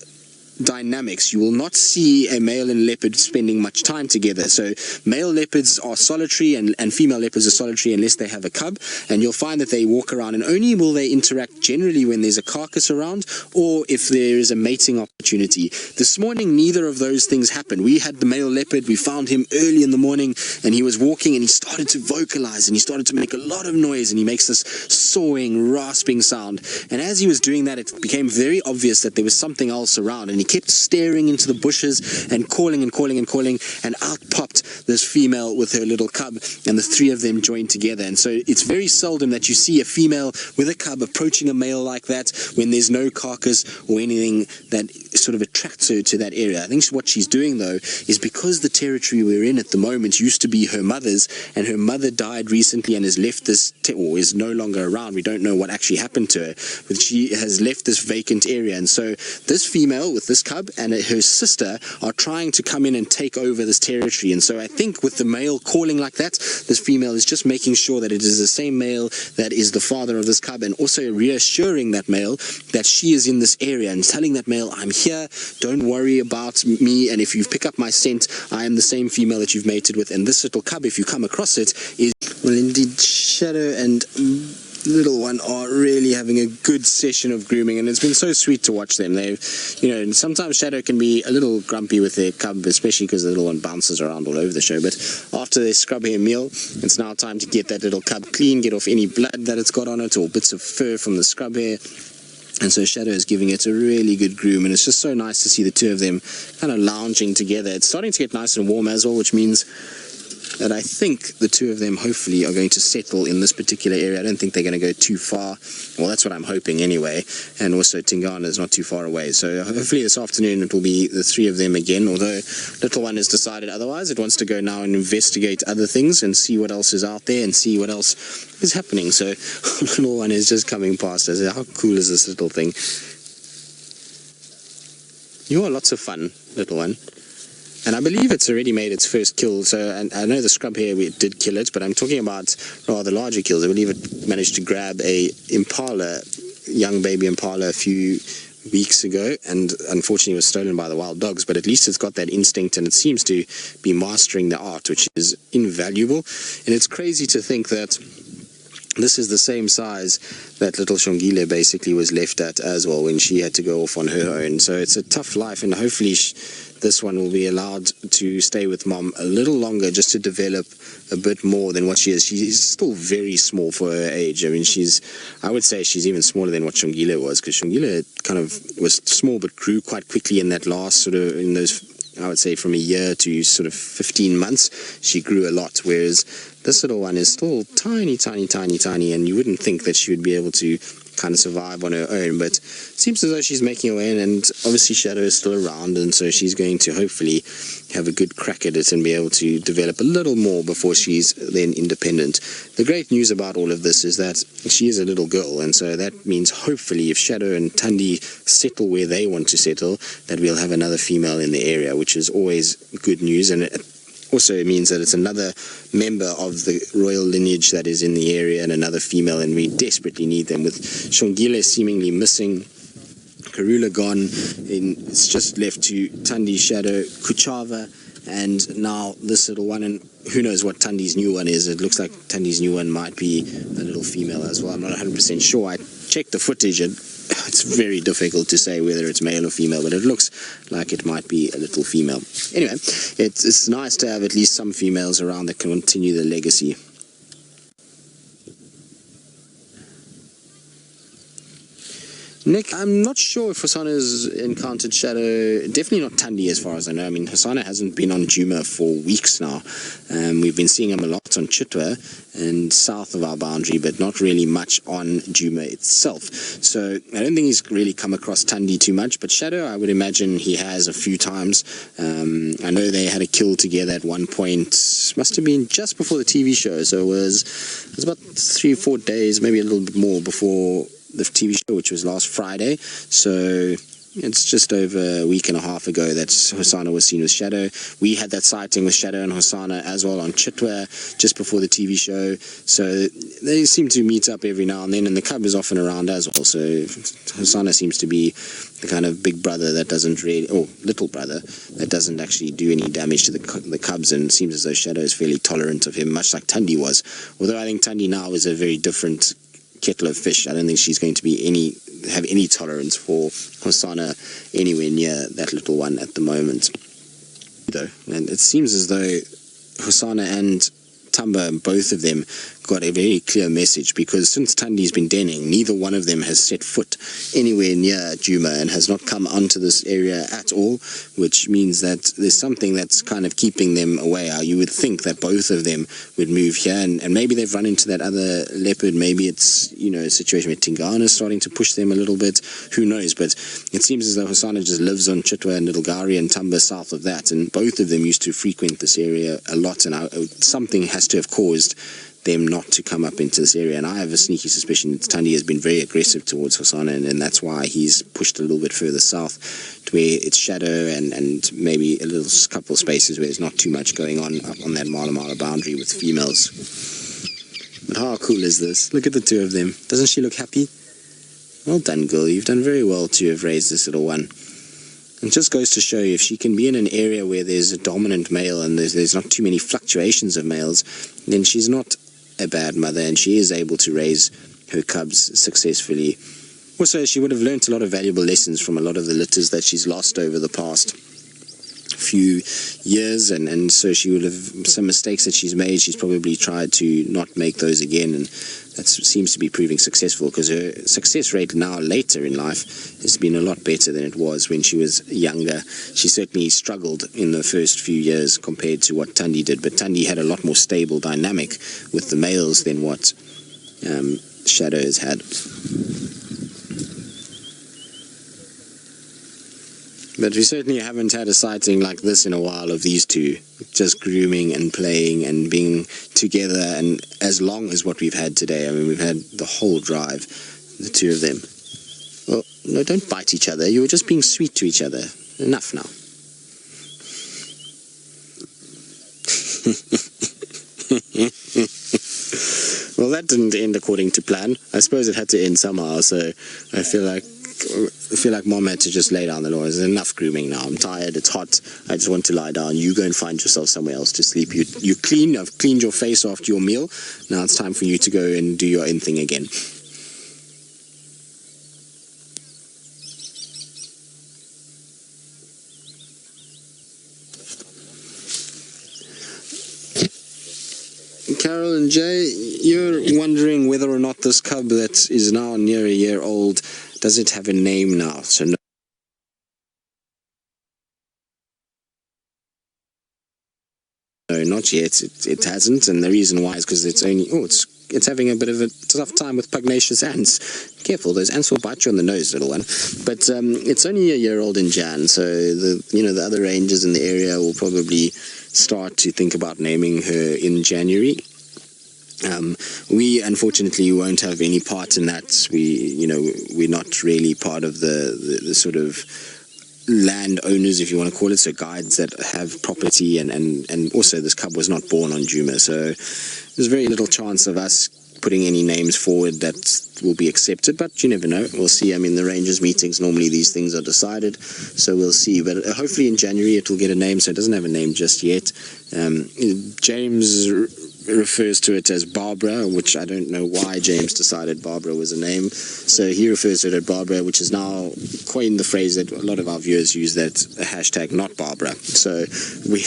dynamics, you will not see a male and leopard spending much time together. So male leopards are solitary and female leopards are solitary unless they have a cub, and you'll find that they walk around, and only will they interact generally when there's a carcass around or if there is a mating opportunity. This morning neither of those things happened. We had the male leopard, we found him early in the morning, and he was walking and he started to vocalize and he started to make a lot of noise, and he makes this sawing, rasping sound. And as he was doing that, it became very obvious that there was something else around, and he kept staring into the bushes and calling and calling and calling, and out popped this female with her little cub, and the 3 of them joined together. And so it's very seldom that you see a female with a cub approaching a male like that when there's no carcass or anything that sort of attracts her to that area. I think what she's doing though is because the territory we're in at the moment used to be her mother's, and her mother died recently and has left this or is no longer around. We don't know what actually happened to her, but she has left this vacant area. And so this female with this cub and her sister are trying to come in and take over this territory. And so I think with the male calling like that, this female is just making sure that it is the same male that is the father of this cub, and also reassuring that male that she is in this area and telling that male, I'm here, don't worry about me, and if you pick up my scent, I am the same female that you've mated with. And this little cub, if you come across it, is, well, indeed, Shadow and little one are really having a good session of grooming, and it's been so sweet to watch them. They've, and sometimes Shadow can be a little grumpy with their cub, especially because the little one bounces around all over the show. But after their scrub hair meal, it's now time to get that little cub clean, get off any blood that it's got on it or bits of fur from the scrub hair. And so Shadow is giving it a really good groom, and it's just so nice to see the 2 of them kind of lounging together. It's starting to get nice and warm as well, which means that I think the 2 of them hopefully are going to settle in this particular area. I don't think they're going to go too far. Well, that's what I'm hoping anyway. And also Tingana is not too far away. So hopefully this afternoon it will be the 3 of them again, although little one has decided otherwise. It wants to go now and investigate other things and see what else is out there and see what else is happening. So little one is just coming past us. How cool is this little thing? You are lots of fun, little one. And I believe it's already made its first kill. So, and I know the scrub here, we did kill it, but I'm talking about rather larger kills. I believe it managed to grab a impala, young baby impala, a few weeks ago, and unfortunately was stolen by the wild dogs. But at least it's got that instinct, and it seems to be mastering the art, which is invaluable. And it's crazy to think that This is the same size that little Shongile basically was left at as well when she had to go off on her own. So it's a tough life, and hopefully this one will be allowed to stay with mom a little longer just to develop a bit more than what she is. She's still very small for her age. I mean, I would say she's even smaller than what Shongile was, because Shongile kind of was small but grew quite quickly in that last sort of, in those, I would say from a year to sort of 15 months, she grew a lot, whereas this little one is still tiny, and you wouldn't think that she would be able to kind of survive on her own, but it seems as though she's making her way in, and obviously Shadow is still around, and so she's going to hopefully have a good crack at it and be able to develop a little more before she's then independent. The great news about all of this is that she is a little girl, and so that means hopefully if Shadow and Thandi settle where they want to settle, that we'll have another female in the area, which is always good news. And it also means that it's another member of the royal lineage that is in the area, and another female, and we desperately need them. With Shongile seemingly missing, Karula gone, it's just left to Thandi, Shadow, Kuchava, and now this little one, and who knows what Thandi's new one is. It looks like Thandi's new one might be a little female as well. I'm not 100% sure. I checked the footage, and it's very difficult to say whether it's male or female, but it looks like it might be a little female. Anyway, it's nice to have at least some females around that can continue the legacy. Nick, I'm not sure if Hosana's encountered Shadow. Definitely not Thandi as far as I know. I mean, Hosana hasn't been on Djuma for weeks now. We've been seeing him a lot on Chitwa and south of our boundary, but not really much on Djuma itself. So I don't think he's really come across Thandi too much, but Shadow, I would imagine he has a few times. I know they had a kill together at one point, must have been just before the TV show, so it was about 3 or 4 days, maybe a little bit more before the TV show, which was last Friday. So it's just over a week and a half ago that Hosana was seen with Shadow. We had that sighting with Shadow and Hosana as well on Chitwa just before the TV show. So they seem to meet up every now and then, and the cub is often around as well. So Hosana seems to be the kind of big brother that doesn't really, or little brother, that doesn't actually do any damage to the cubs, and it seems as though Shadow is fairly tolerant of him, much like Thandi was. Although I think Thandi now is a very different kettle of fish. I don't think she's going to be have any tolerance for Hosana anywhere near that little one at the moment. Though, and it seems as though Hosana and Tamba, both of them, got a very clear message, because since Thandi's been denning, neither one of them has set foot anywhere near Djuma and has not come onto this area at all, which means that there's something that's kind of keeping them away. You would think that both of them would move here, and maybe they've run into that other leopard. Maybe it's, you know, a situation where Tingana is starting to push them a little bit. Who knows? But it seems as though Hosana just lives on Chitwa and Little Gari and Tamba south of that, and both of them used to frequent this area a lot, and something has to have caused them not to come up into this area. And I have a sneaky suspicion that Thandi has been very aggressive towards Hosana, and that's why he's pushed a little bit further south to where it's Shadow and maybe a little couple of spaces where there's not too much going on up on that Mala boundary with females. But how cool is this? Look at the two of them. Doesn't she look happy? Well done, girl. You've done very well to have raised this little one. It just goes to show you, if she can be in an area where there's a dominant male and there's not too many fluctuations of males, then she's not a bad mother, and she is able to raise her cubs successfully. Also, she would have learnt a lot of valuable lessons from a lot of the litters that she's lost over the past few years, and so she would have some mistakes that she's made. She's probably tried to not make those again, and that seems to be proving successful, because her success rate now later in life has been a lot better than it was when she was younger. She certainly struggled in the first few years compared to what Thandi did, but Thandi had a lot more stable dynamic with the males than what Shadow has had. But we certainly haven't had a sighting like this in a while of these two, just grooming and playing and being together, and as long as what we've had today. I mean, we've had the whole drive, the two of them. Well, no, don't bite each other. You were just being sweet to each other. Enough now. Well, that didn't end according to plan. I suppose it had to end somehow, so I feel like feel like Mom had to just lay down the law. There's enough grooming now. I'm tired. It's hot. I just want to lie down. You go and find yourself somewhere else to sleep. You clean. I've cleaned your face after your meal. Now it's time for you to go and do your own thing again. Carol and Jay, you're wondering whether or not this cub that is now near a year old, does it have a name now? So no, not yet. It hasn't, and the reason why is because it's only it's having a bit of a tough time with pugnacious ants. Careful, those ants will bite you on the nose, little one. But it's only a year old in Jan, so the other rangers in the area will probably start to think about naming her in January. We unfortunately won't have any part in that. We're not really part of the sort of land owners, if you want to call it, so guides that have property, and also this cub was not born on Djuma, so there's very little chance of us putting any names forward that will be accepted, but you never know. We'll see. I mean, the rangers meetings, normally these things are decided, so we'll see, but hopefully in January it will get a name. So it doesn't have a name just yet. James refers to it as Barbara, which I don't know why James decided Barbara was a name, so he refers to it as Barbara, which is now coined the phrase that a lot of our viewers use, that hashtag not Barbara. So we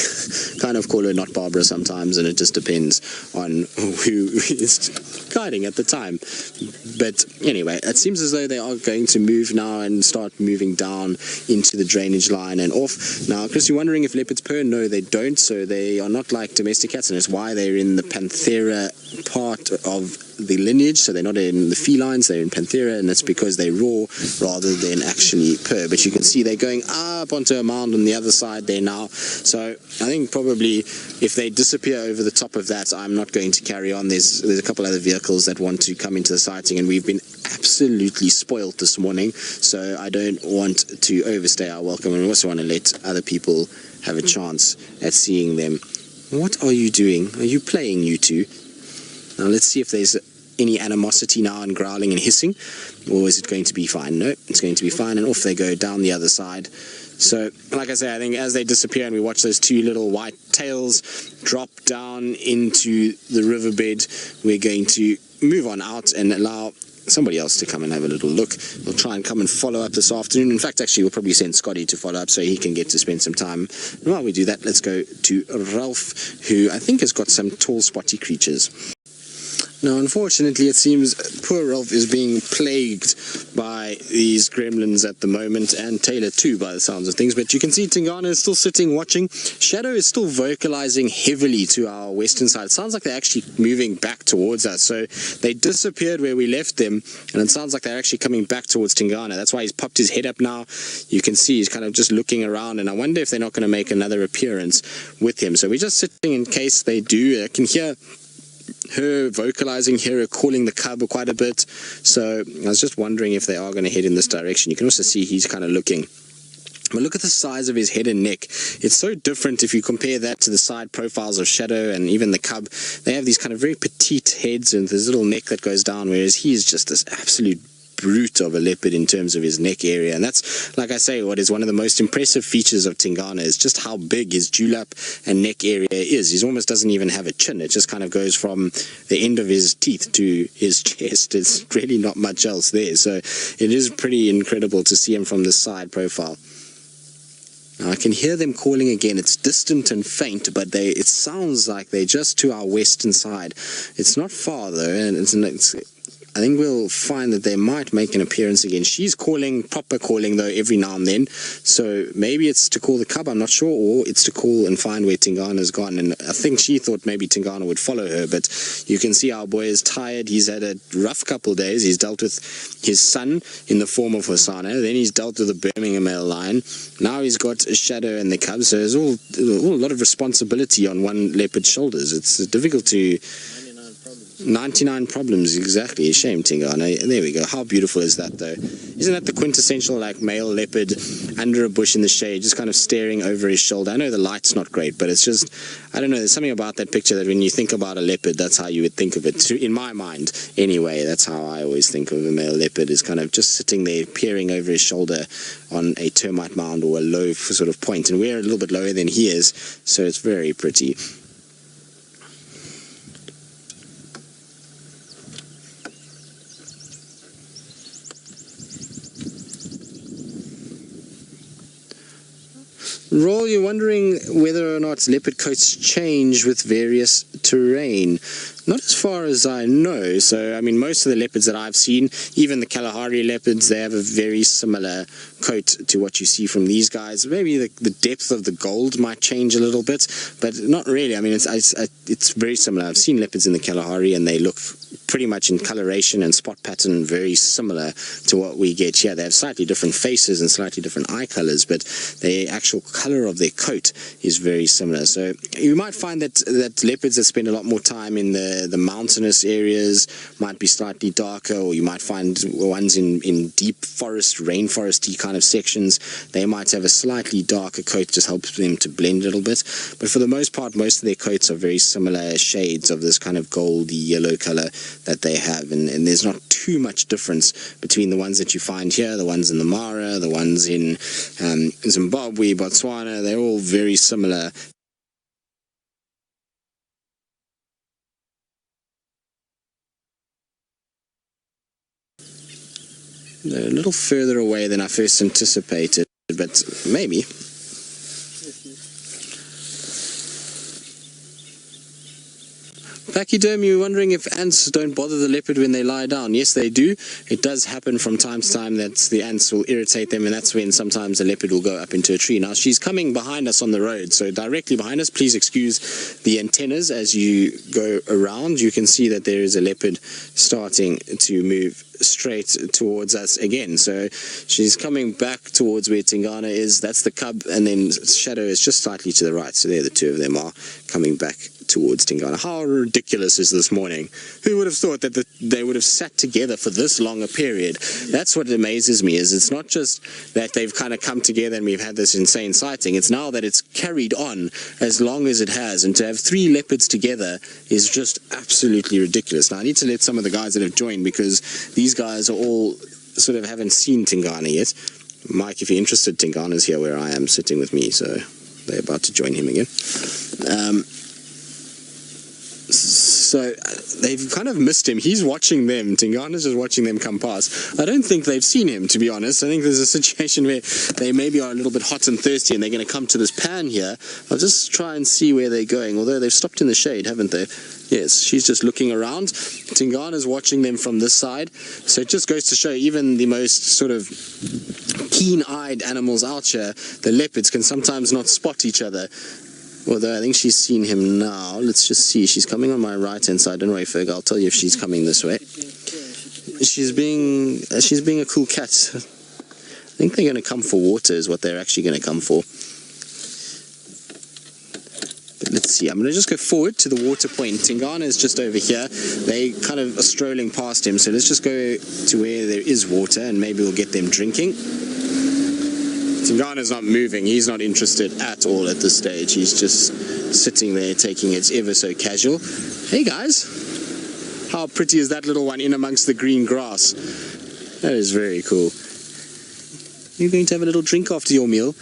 kind of call her not Barbara sometimes, and it just depends on who is guiding at the time. But anyway, it seems as though they are going to move now and start moving down into the drainage line and off. Now, Chris, you're wondering if leopards purr? No, they don't. So they are not like domestic cats, and it's why they're in the Panthera part of the lineage. So they're not in the felines, they're in Panthera, and it's because they roar rather than actually purr. But you can see they're going up onto a mound on the other side there now. So I think probably if they disappear over the top of that, I'm not going to carry on. There's a couple other vehicles that want to come into the sighting, and we've been absolutely spoiled this morning, so I don't want to overstay our welcome, and we also want to let other people have a chance at seeing them. What are you doing? Are you playing, you two? Now let's see if there's any animosity now and growling and hissing, or is it going to be fine? No, it's going to be fine, and off they go down the other side. So, like I say, I think as they disappear and we watch those two little white tails drop down into the riverbed, we're going to move on out and allow somebody else to come and have a little look. We'll try and come and follow up this afternoon. In fact, actually, we'll probably send Scotty to follow up so he can get to spend some time. And while we do that, let's go to Ralph, who I think has got some tall, spotty creatures. Now, unfortunately, it seems poor Ralph is being plagued by these gremlins at the moment, and Taylor too, by the sounds of things. But you can see Tingana is still sitting watching. Shadow is still vocalizing heavily to our western side. It sounds like they're actually moving back towards us. So they disappeared where we left them, and it sounds like they're actually coming back towards Tingana. That's why he's popped his head up now. You can see he's kind of just looking around, and I wonder if they're not going to make another appearance with him. So we're just sitting in case they do. I can hear her vocalizing, hear her calling the cub quite a bit, so I was just wondering if they are going to head in this direction. You can also see he's kind of looking. But look at the size of his head and neck. It's so different if you compare that to the side profiles of Shadow and even the cub. They have these kind of very petite heads and this little neck that goes down, whereas he is just this absolute brute of a leopard in terms of his neck area. And that's, like I say, what is one of the most impressive features of Tingana is just how big his dewlap and neck area is. He almost doesn't even have a chin. It just kind of goes from the end of his teeth to his chest. It's really not much else there. So it is pretty incredible to see him from this side profile. Now I can hear them calling again. It's distant and faint, but it sounds like they're just to our western side. It's not far though, and I think we'll find that they might make an appearance again. She's calling, proper calling though, every now and then. So maybe it's to call the cub, I'm not sure, or it's to call and find where Tingana's gone. And I think she thought maybe Tingana would follow her, but you can see our boy is tired. He's had a rough couple of days. He's dealt with his son in the form of Hosanna. Then he's dealt with the Birmingham male lion. Now he's got a Shadow and the cub. So there's all a lot of responsibility on one leopard's shoulders. It's difficult to... 99 problems. 99 problems, exactly. Shame, Tingana. There we go. How beautiful is that, though? Isn't that the quintessential, like, male leopard under a bush in the shade, just kind of staring over his shoulder? I know the light's not great, but it's just, I don't know, there's something about that picture that when you think about a leopard, that's how you would think of it. In my mind, anyway, that's how I always think of a male leopard, is kind of just sitting there, peering over his shoulder on a termite mound or a low sort of point. And we're a little bit lower than he is, so it's very pretty. Roll, you're wondering whether or not leopard coats change with various terrain. Not as far as I know. So, I mean, most of the leopards that I've seen, even the Kalahari leopards, they have a very similar coat to what you see from these guys. Maybe the depth of the gold might change a little bit, but not really. I mean, it's very similar. I've seen leopards in the Kalahari, and they look pretty much in coloration and spot pattern very similar to what we get here. They have slightly different faces and slightly different eye colors, but the actual color of their coat is very similar. So you might find that leopards that spend a lot more time in the mountainous areas might be slightly darker, or you might find ones in deep forest, rainforesty kind of sections, they might have a slightly darker coat, just helps them to blend a little bit. But for the most part, most of their coats are very similar shades of this kind of goldy yellow color that they have, and there's not too much difference between the ones that you find here, the ones in the Mara, the ones in Zimbabwe, Botswana. They're all very similar. They're a little further away than I first anticipated, but maybe. Pachyderm, you're wondering if ants don't bother the leopard when they lie down. Yes, they do. It does happen from time to time that the ants will irritate them, and that's when sometimes the leopard will go up into a tree. Now, she's coming behind us on the road, so directly behind us. Please excuse the antennas as you go around. You can see that there is a leopard starting to move straight towards us again. So she's coming back towards where Tingana is. That's the cub, and then Shadow is just slightly to the right. So there the two of them are coming back towards Tingana. How ridiculous is this morning? Who would have thought that they would have sat together for this long a period? That's what amazes me, is it's not just that they've kind of come together and we've had this insane sighting. It's now that it's carried on as long as it has, and to have 3 leopards together is just absolutely ridiculous. Now I need to let some of the guys that have joined, because these guys are all sort of haven't seen Tingana yet. Mike, if you're interested, Tingana's here where I am sitting with me, so they're about to join him again. So they've kind of missed him. He's watching them. Tingana's just watching them come past. I don't think they've seen him, to be honest. I think there's a situation where they maybe are a little bit hot and thirsty, and they're going to come to this pan here. I'll just try and see where they're going, although they've stopped in the shade, haven't they? Yes, she's just looking around. Tingana's watching them from this side. So it just goes to show, even the most sort of keen-eyed animals out here, the leopards can sometimes not spot each other. Although I think she's seen him now. Let's just see. She's coming on my right-hand side. Don't worry, Ferg. I'll tell you if she's coming this way. She's being a cool cat. I think they're going to come for water is what they're actually going to come for. But let's see. I'm going to just go forward to the water point. Tingana is just over here. They kind of are strolling past him. So let's just go to where there is water, and maybe we'll get them drinking. Tingana's not moving. He's not interested at all at this stage. He's just sitting there taking it ever so casual. Hey guys, how pretty is that little one in amongst the green grass? That is very cool. You're going to have a little drink after your meal.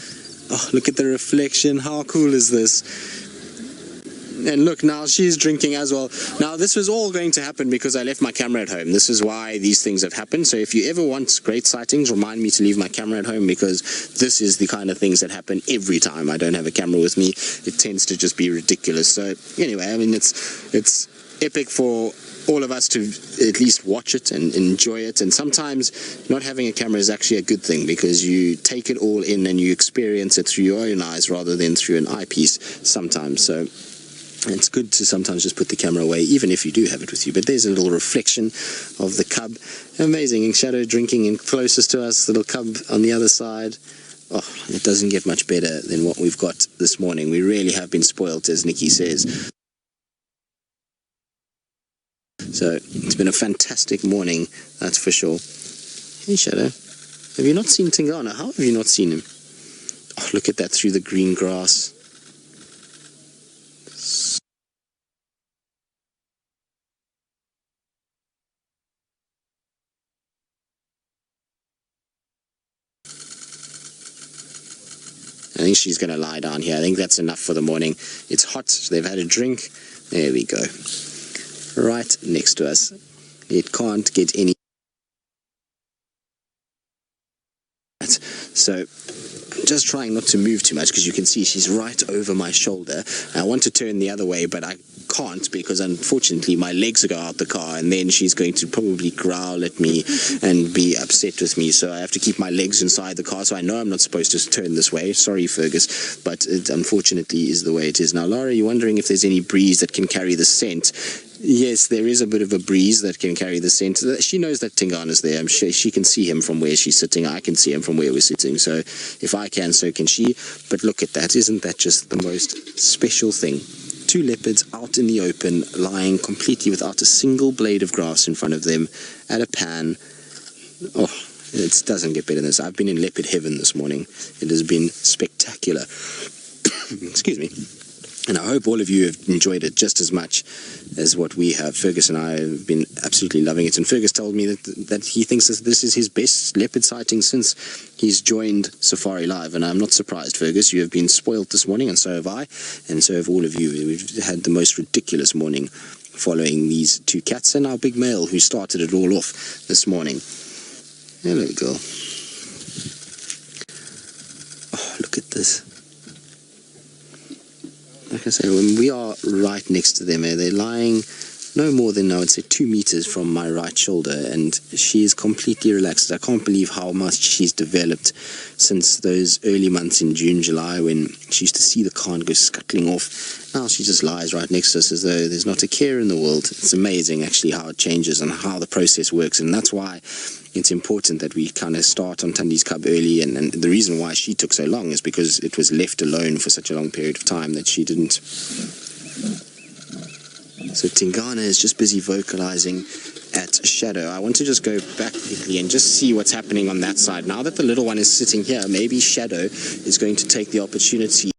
Oh, look at the reflection. How cool is this? And look, now she's drinking as well. Now, this was all going to happen because I left my camera at home. This is why these things have happened. So if you ever want great sightings, remind me to leave my camera at home, because this is the kind of things that happen every time I don't have a camera with me. It tends to just be ridiculous. So anyway, I mean, it's epic for all of us to at least watch it and enjoy it. And sometimes not having a camera is actually a good thing, because you take it all in and you experience it through your own eyes rather than through an eyepiece sometimes. So it's good to sometimes just put the camera away, even if you do have it with you. But there's a little reflection of the cub. Amazing. And Shadow drinking in closest to us, little cub on the other side. Oh, it doesn't get much better than what we've got this morning. We really have been spoiled, as Nikki says. So it's been a fantastic morning, that's for sure. Hey Shadow, have you not seen Tingana? How have you not seen him? Oh, look at that through the green grass. I think she's going to lie down here. I think that's enough for the morning. It's hot. They've had a drink. There we go. Right next to us. It can't get any. So just trying not to move too much, because you can see she's right over my shoulder. I want to turn the other way, but I can't, because unfortunately my legs go out the car, and then she's going to probably growl at me and be upset with me. So I have to keep my legs inside the car. So I know I'm not supposed to turn this way. Sorry, Fergus, but it unfortunately is the way it is. Now, Laura, you're wondering if there's any breeze that can carry the scent. Yes, there is a bit of a breeze that can carry the scent. She knows that Tingana's there. I'm sure she can see him from where she's sitting. I can see him from where we're sitting. So if I can, so can she. But look at that. Isn't that just the most special thing? 2 leopards out in the open, lying completely without a single blade of grass in front of them, at a pan. Oh, it doesn't get better than this. I've been in leopard heaven this morning. It has been spectacular. Excuse me. And I hope all of you have enjoyed it just as much as what we have. Fergus and I have been absolutely loving it. And Fergus told me that he thinks that this is his best leopard sighting since he's joined Safari Live. And I'm not surprised, Fergus. You have been spoilt this morning, and so have I. And so have all of you. We've had the most ridiculous morning following these 2 cats and our big male who started it all off this morning. Hello, girl. Oh, look at this. Like I say, when we are right next to them, they're lying no more than, I would say, 2 meters from my right shoulder, and she is completely relaxed. I can't believe how much she's developed since those early months in June, July, when she used to see the car and go scuttling off. Now she just lies right next to us as though there's not a care in the world. It's amazing, actually, how it changes and how the process works, and that's why it's important that we kind of start on Tundi's cub early, and the reason why she took so long is because it was left alone for such a long period of time that she didn't. So Tingana is just busy vocalizing at Shadow. I want to just go back quickly and just see what's happening on that side. Now that the little one is sitting here, maybe Shadow is going to take the opportunity